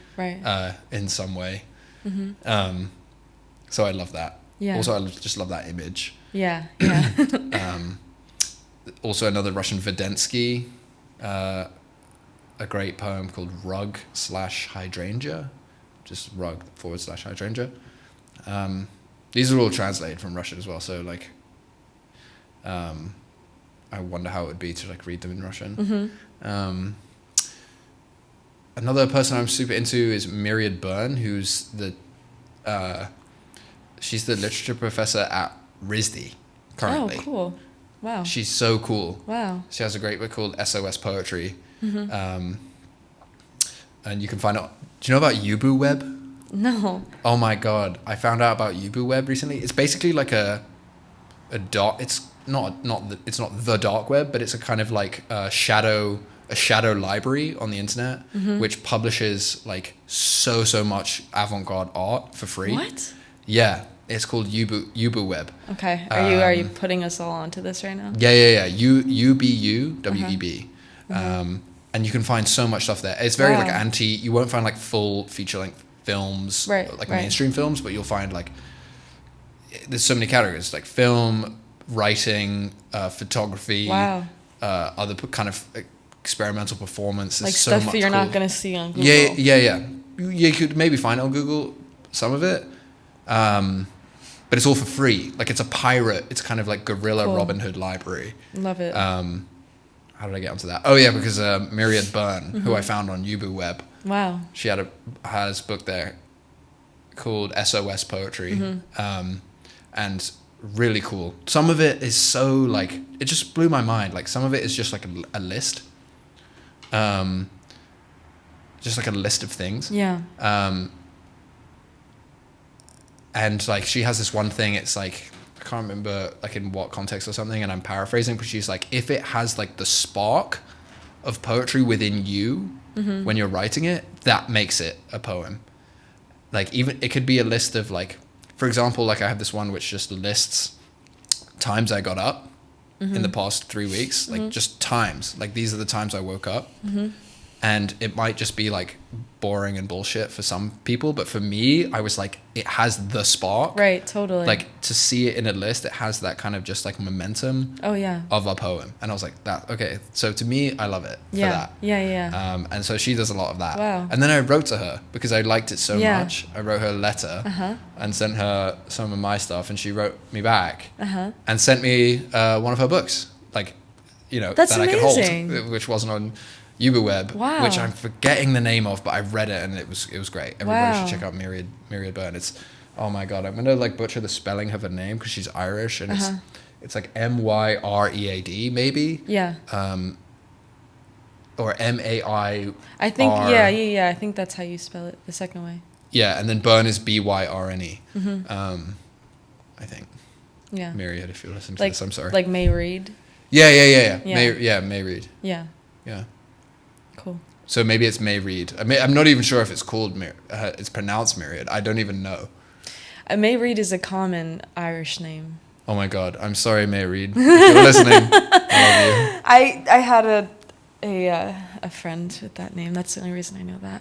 Speaker 2: In some way. Mm-hmm. So I love that. Yeah. Also, I just love that image. Yeah. Also, another Russian, Vedensky, a great poem called Rug/Hydrangea, just Rug/Hydrangea. These are all translated from Russian as well, so like, I wonder how it would be to like read them in Russian. Mm-hmm. Another person I'm super into is Myriad Byrne, who's she's the literature professor at RISD currently. Oh, cool. Wow. She's so cool. Wow. She has a great book called SOS Poetry. Mm-hmm. And you can find out, do you know about Yubu Web? No. Oh my God. I found out about Yubu Web recently. It's basically like a it's not the dark web, but it's a kind of like a shadow library on the internet, mm-hmm. which publishes like so much avant-garde art for free. What? Yeah, it's called Yubu Web. Okay. Are you putting us all onto this right now? Yeah. UBU WEB. Mm-hmm. And you can find so much stuff there. It's very like you won't find like full feature-length films, mainstream films, but you'll find like there's so many categories like film, writing, photography, other kind of experimental performance. Like so stuff you're not going to see on Google. Yeah. You could maybe find it on Google, some of it. But it's all for free. Like it's a pirate. It's kind of like guerrilla Robin Hood library. Love it. How did I get onto that? Oh yeah, because Myriad Byrne, mm-hmm. who I found on Yubu Web. Wow. She has a book there called SOS Poetry. Mm-hmm. And really cool. Some of it is so like, it just blew my mind. Like some of it is just like a list. Just like a list of things. Yeah. And like she has this one thing, it's like, I can't remember like in what context or something, and I'm paraphrasing, but she's like, if it has like the spark of poetry within you, mm-hmm. when you're writing it, that makes it a poem. Like even, it could be a list of like, for example, like I have this one which just lists times I got up, mm-hmm. in the past 3 weeks, like mm-hmm. just times, like these are the times I woke up. Mm-hmm. And it might just be like boring and bullshit for some people, but for me, I was like, it has the spark.
Speaker 1: Right, totally.
Speaker 2: Like to see it in a list, it has that kind of just like momentum of a poem. And I was like, that, okay. So to me, I love it for that.
Speaker 1: Yeah.
Speaker 2: And so she does a lot of that.
Speaker 1: Wow.
Speaker 2: And then I wrote to her because I liked it so much. I wrote her a letter and sent her some of my stuff, and she wrote me back and sent me one of her books, like, you know,
Speaker 1: that's
Speaker 2: that
Speaker 1: amazing.
Speaker 2: I could hold, which wasn't on UberWeb, which I'm forgetting the name of, but I read it and it was great. Everybody should check out Myriad Byrne. It's, oh my god, I'm gonna like butcher the spelling of her name because she's Irish, and it's like Myread maybe, or Mai.
Speaker 1: I think yeah. I think that's how you spell it the second way.
Speaker 2: Yeah, and then Byrne is Byrne. I think.
Speaker 1: Yeah.
Speaker 2: Myriad, if you're listening to this, I'm sorry.
Speaker 1: Like May Read.
Speaker 2: Yeah. May Read.
Speaker 1: Yeah.
Speaker 2: Yeah.
Speaker 1: Cool.
Speaker 2: So maybe it's May Read. I'm not even sure if it's called it's pronounced Myriad. I don't even know.
Speaker 1: May Read is a common Irish name.
Speaker 2: Oh my god, I'm sorry, May Read. If you're listening, I love you.
Speaker 1: I had a friend with that name. That's the only reason I know that.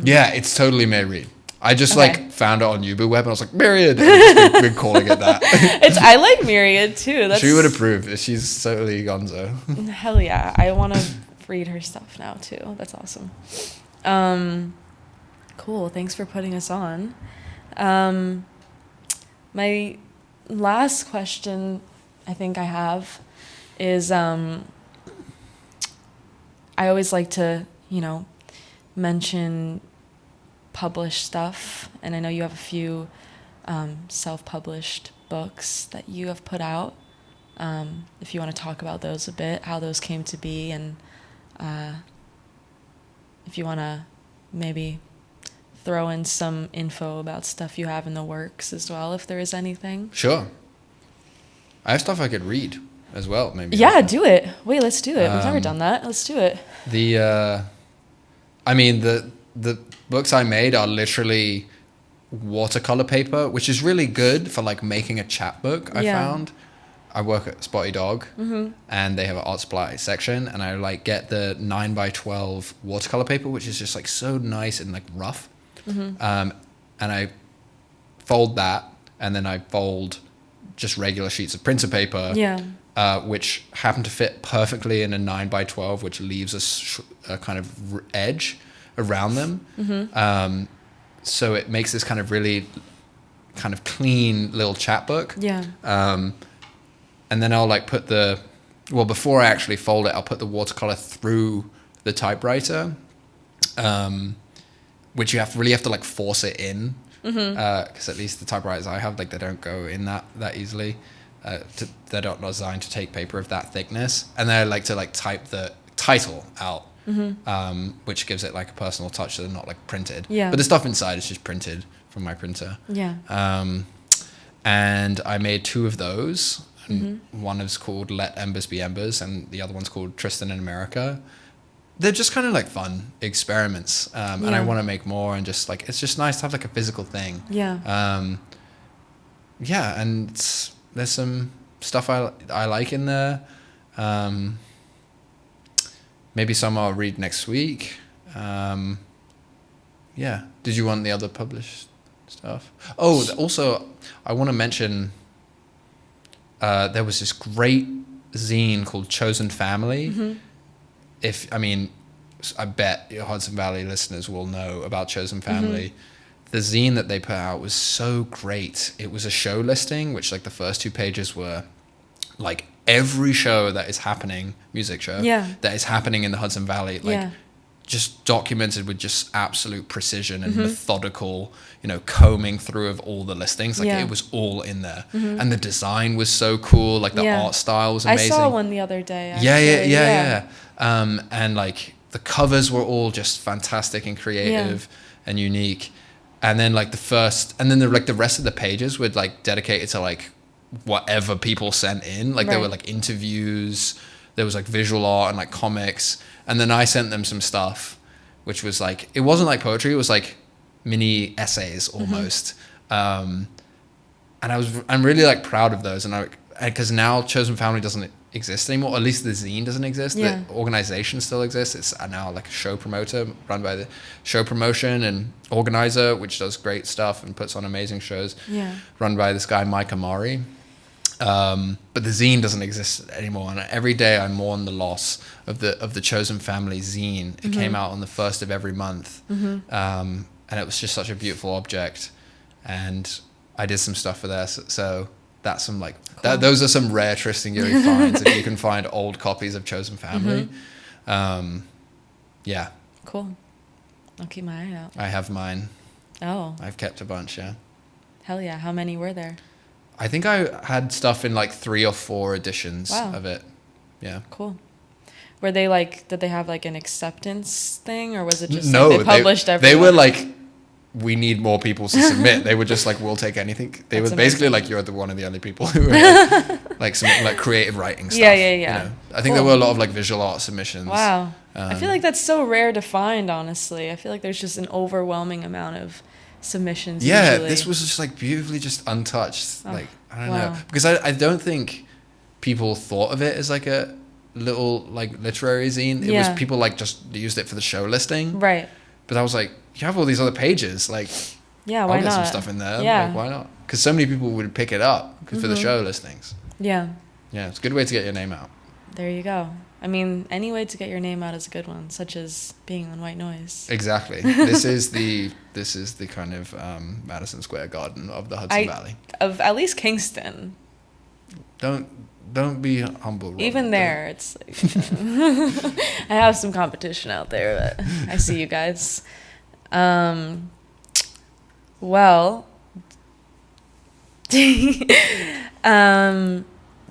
Speaker 2: Yeah, it's totally May Read. I just like found it on UberWeb and I was like, Myriad. And been calling it that.
Speaker 1: I like Myriad too.
Speaker 2: She would approve. She's totally gonzo.
Speaker 1: Hell yeah. I want to read her stuff now too. That's awesome. Cool. Thanks for putting us on. My last question I think I have is I always like to, mention published stuff, and I know you have a few self-published books that you have put out. If you want to talk about those a bit, how those came to be, and if you want to maybe throw in some info about stuff you have in the works as well, if there is anything.
Speaker 2: Sure. I have stuff I could read as well, maybe.
Speaker 1: Yeah, do it. Wait, let's do it. We've never done that. Let's do it.
Speaker 2: The books I made are literally watercolor paper, which is really good for like making a chapbook. I found. I work at Spotty Dog, and they have an art supply section, and I like get the 9x12 watercolor paper, which is just like so nice and like rough. And I fold that, and then I fold just regular sheets of printer paper, which happen to fit perfectly in a 9x12, which leaves a kind of edge around them. So it makes this kind of really kind of clean little chapbook. And then I'll like put before I actually fold it, I'll put the watercolor through the typewriter, which you really have to like force it in, because at least the typewriters I have, like they don't go in that easily. They're not designed to take paper of that thickness, and then I like to like type the title out, which gives it like a personal touch, so they're not like printed. But the stuff inside is just printed from my printer. And I made 2 of those. And one is called Let Embers Be Embers, and the other one's called Tristan in America. They're just kind of like fun experiments, and I want to make more, and just like it's just nice to have like a physical thing. And there's some stuff I like in there. Maybe some I'll read next week. Did you want the other published stuff? Oh, also I want to mention. There was this great zine called Chosen Family. I bet your Hudson Valley listeners will know about Chosen Family. The zine that they put out was so great. It was a show listing, which like the first 2 pages were like every show that is happening, music show, that is happening in the Hudson Valley, like just documented with just absolute precision and methodical, combing through of all the listings. Like it was all in there. And the design was so cool. Like the art style was amazing. I
Speaker 1: saw one the other day.
Speaker 2: Actually. Yeah. And like the covers were all just fantastic and creative and unique. And then like the rest of the pages were like dedicated to like whatever people sent in. Like there were like interviews, there was like visual art and like comics. And then I sent them some stuff, which was like, it wasn't like poetry, it was like mini essays almost. And I'm really like proud of those. And because now Chosen Family doesn't exist anymore, or at least the zine doesn't exist.
Speaker 1: Yeah.
Speaker 2: The organization still exists. It's now like a show promoter run by the show promotion and organizer, which does great stuff and puts on amazing shows.
Speaker 1: Yeah.
Speaker 2: Run by this guy Mike Amari. But the zine doesn't exist anymore, and every day I mourn the loss of the Chosen Family zine. It came out on the 1st of every month, and it was just such a beautiful object. And I did some stuff for there, so that's some like
Speaker 1: Cool.
Speaker 2: those are some rare Tristan Geary finds. If you can find old copies of Chosen Family, yeah,
Speaker 1: Cool. I'll keep my eye out.
Speaker 2: I have mine.
Speaker 1: Oh,
Speaker 2: I've kept a bunch. Yeah,
Speaker 1: hell yeah! How many were there?
Speaker 2: I think I had stuff in like 3 or 4 editions of it. Yeah.
Speaker 1: Cool. Were they like? Did they have like an acceptance thing, or was it just
Speaker 2: No,
Speaker 1: like they published everyone?
Speaker 2: They were like, we need more people to submit. They were just like, we'll take anything. They
Speaker 1: That's
Speaker 2: were basically
Speaker 1: amazing.
Speaker 2: like, you're one of the only people who are like some like creative writing stuff.
Speaker 1: Yeah.
Speaker 2: You know? I think there
Speaker 1: Cool.
Speaker 2: were a lot of like visual art submissions.
Speaker 1: Wow. I feel like that's so rare to find, honestly. I feel like there's just an overwhelming amount of submissions.
Speaker 2: Yeah,
Speaker 1: usually.
Speaker 2: this was just like beautifully just untouched.
Speaker 1: Oh,
Speaker 2: like, I don't
Speaker 1: wow.
Speaker 2: know. Because I don't think people thought of it as like a little like literary zine. It
Speaker 1: Yeah.
Speaker 2: was people like just used it for the show listing.
Speaker 1: Right.
Speaker 2: But I was like, you have all these other pages. Like,
Speaker 1: Yeah, why
Speaker 2: I'll get
Speaker 1: not?
Speaker 2: some stuff in there.
Speaker 1: Yeah.
Speaker 2: Like, why not? Because so many people would pick it up for the show listings.
Speaker 1: Yeah.
Speaker 2: Yeah, it's a good way to get your name out.
Speaker 1: There you go. I mean, any way to get your name out is a good one, such as being on White Noise.
Speaker 2: Exactly. This is the kind of Madison Square Garden of the Hudson Valley.
Speaker 1: Of at least Kingston.
Speaker 2: Don't be humble. Robert.
Speaker 1: Even there, it's like, I have some competition out there, but I see you guys. Well,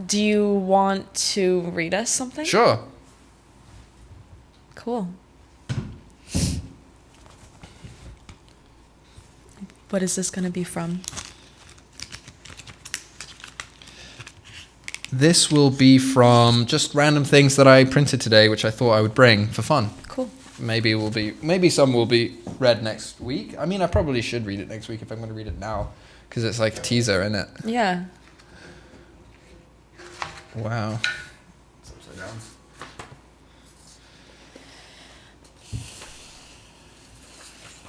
Speaker 1: do you want to read us something?
Speaker 2: Sure.
Speaker 1: Cool. What is this going to be from?
Speaker 2: This will be from just random things that I printed today, which I thought I would bring for fun.
Speaker 1: Cool.
Speaker 2: Maybe some will be read next week. I mean, I probably should read it next week if I'm going to read it now, because it's like a teaser, isn't it?
Speaker 1: Yeah.
Speaker 2: Wow. It's upside down.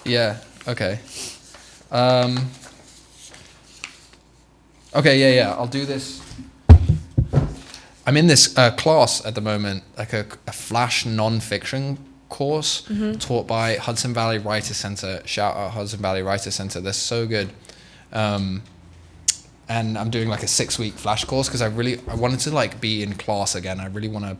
Speaker 2: Yeah. Okay. Okay. Yeah. I'll do this. I'm in this class at the moment, like a flash non-fiction course taught by Hudson Valley Writer Center. Shout out Hudson Valley Writer Center. They're so good. And I'm doing like a 6-week flash course because I wanted to like be in class again. I really want to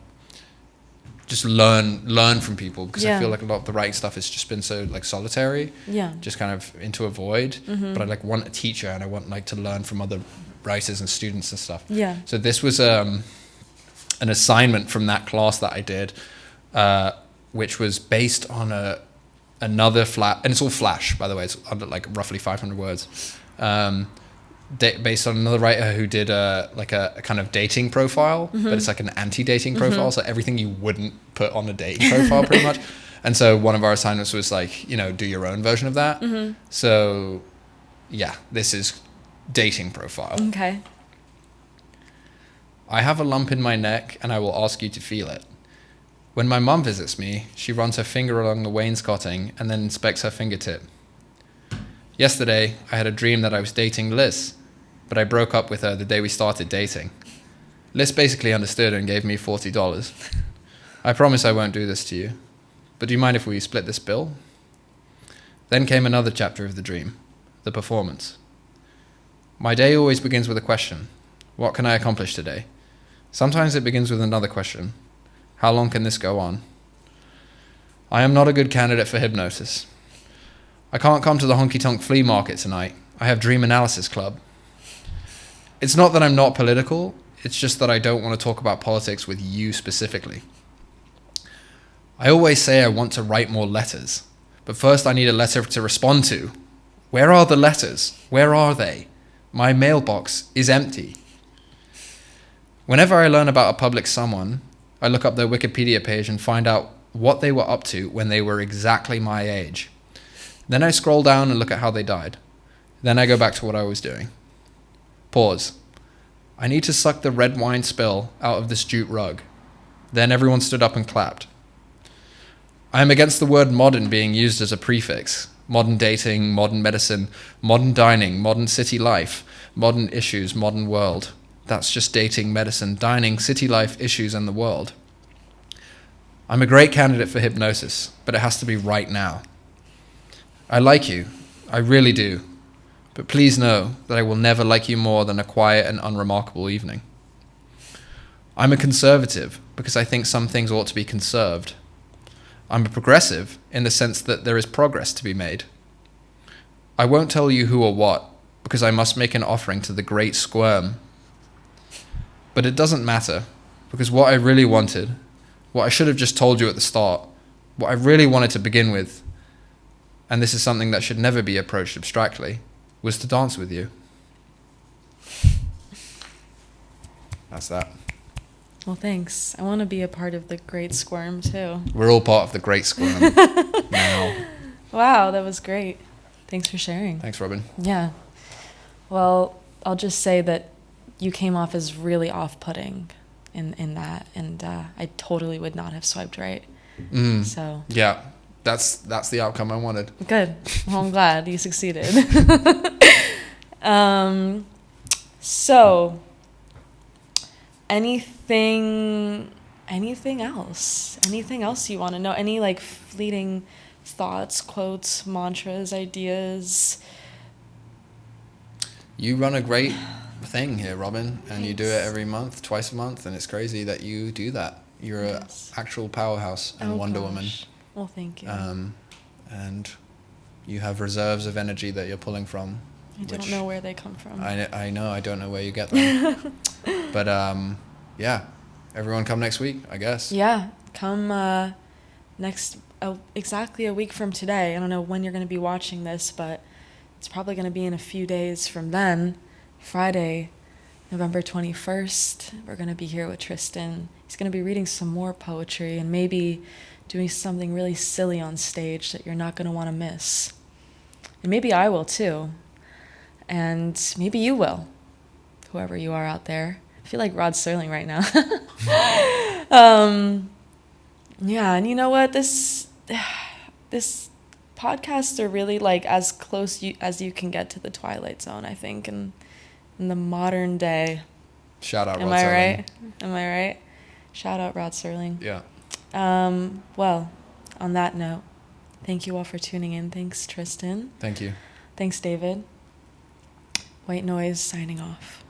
Speaker 2: just learn from people because I feel like a lot of the writing stuff has just been so like solitary. Yeah. Just kind of into a void. But I like want a teacher and I want like to learn from other writers and students and stuff. Yeah. So this was an assignment from that class that I did, which was based on another and it's all flash, by the way. It's under like roughly 500 words. Based on another writer who did a kind of dating profile, but it's like an anti-dating profile, so everything you wouldn't put on a dating profile pretty much. And so one of our assignments was like, do your own version of that. So yeah, this is dating profile. Okay. I have a lump in my neck and I will ask you to feel it. When my mum visits me, she runs her finger along the wainscoting and then inspects her fingertip. Yesterday, I had a dream that I was dating Liz, but I broke up with her the day we started dating. Liz basically understood and gave me $40. I promise I won't do this to you, but do you mind if we split this bill? Then came another chapter of the dream, the performance. My day always begins with a question. What can I accomplish today? Sometimes it begins with another question. How long can this go on? I am not a good candidate for hypnosis. I can't come to the honky-tonk flea market tonight. I have dream analysis club. It's not that I'm not political. It's just that I don't want to talk about politics with you specifically. I always say I want to write more letters, but first I need a letter to respond to. Where are the letters? Where are they? My mailbox is empty. Whenever I learn about a public someone, I look up their Wikipedia page and find out what they were up to when they were exactly my age. Then I scroll down and look at how they died. Then I go back to what I was doing. Pause. I need to suck the red wine spill out of this jute rug. Then everyone stood up and clapped. I am against the word modern being used as a prefix. Modern dating, modern medicine, modern dining, modern city life, modern issues, modern world. That's just dating, medicine, dining, city life, issues, and the world. I'm a great candidate for hypnosis, but it has to be right now. I like you. I really do. But please know that I will never like you more than a quiet and unremarkable evening. I'm a conservative because I think some things ought to be conserved. I'm a progressive in the sense that there is progress to be made. I won't tell you who or what because I must make an offering to the great squirm. But it doesn't matter because what I really wanted, what I should have just told you at the start, what I really wanted to begin with, and this is something that should never be approached abstractly, was to dance with you. That's that.
Speaker 1: Well, thanks. I want to be a part of the Great Squirm, too.
Speaker 2: We're all part of the Great Squirm now.
Speaker 1: Wow, that was great. Thanks for sharing.
Speaker 2: Thanks, Robin.
Speaker 1: Yeah. Well, I'll just say that you came off as really off-putting in that, and I totally would not have swiped right. So
Speaker 2: yeah, that's the outcome I wanted.
Speaker 1: Good. Well, I'm glad you succeeded. So anything else? Anything else you want to know? Any like fleeting thoughts, quotes, mantras, ideas?
Speaker 2: You run a great thing here, Robin, and
Speaker 1: Thanks.
Speaker 2: you do it every month, twice a month, and it's crazy that you do that. You're
Speaker 1: Yes.
Speaker 2: an actual powerhouse and Wonder Woman.
Speaker 1: Well, thank you.
Speaker 2: And you have reserves of energy that you're pulling from.
Speaker 1: I don't know where they come from.
Speaker 2: I know, I don't know where you get them. But yeah, everyone come next week, I guess.
Speaker 1: Yeah, come exactly a week from today. I don't know when you're going to be watching this, but it's probably going to be in a few days from then. Friday, November 21st, we're going to be here with Tristan. He's going to be reading some more poetry and maybe doing something really silly on stage that you're not going to want to miss. And maybe I will too. And maybe you will, whoever you are out there. I feel like Rod Serling right now. Yeah, and you know what? This podcasts are really like as close as you can get to the Twilight Zone, I think, in the modern day.
Speaker 2: Shout out
Speaker 1: Am
Speaker 2: Rod
Speaker 1: I
Speaker 2: Serling.
Speaker 1: right? Am I right? Shout out Rod Serling.
Speaker 2: Yeah.
Speaker 1: Well, on that note, thank you all for tuning in. Thanks, Tristan.
Speaker 2: Thank you.
Speaker 1: Thanks, David. White Noise signing off.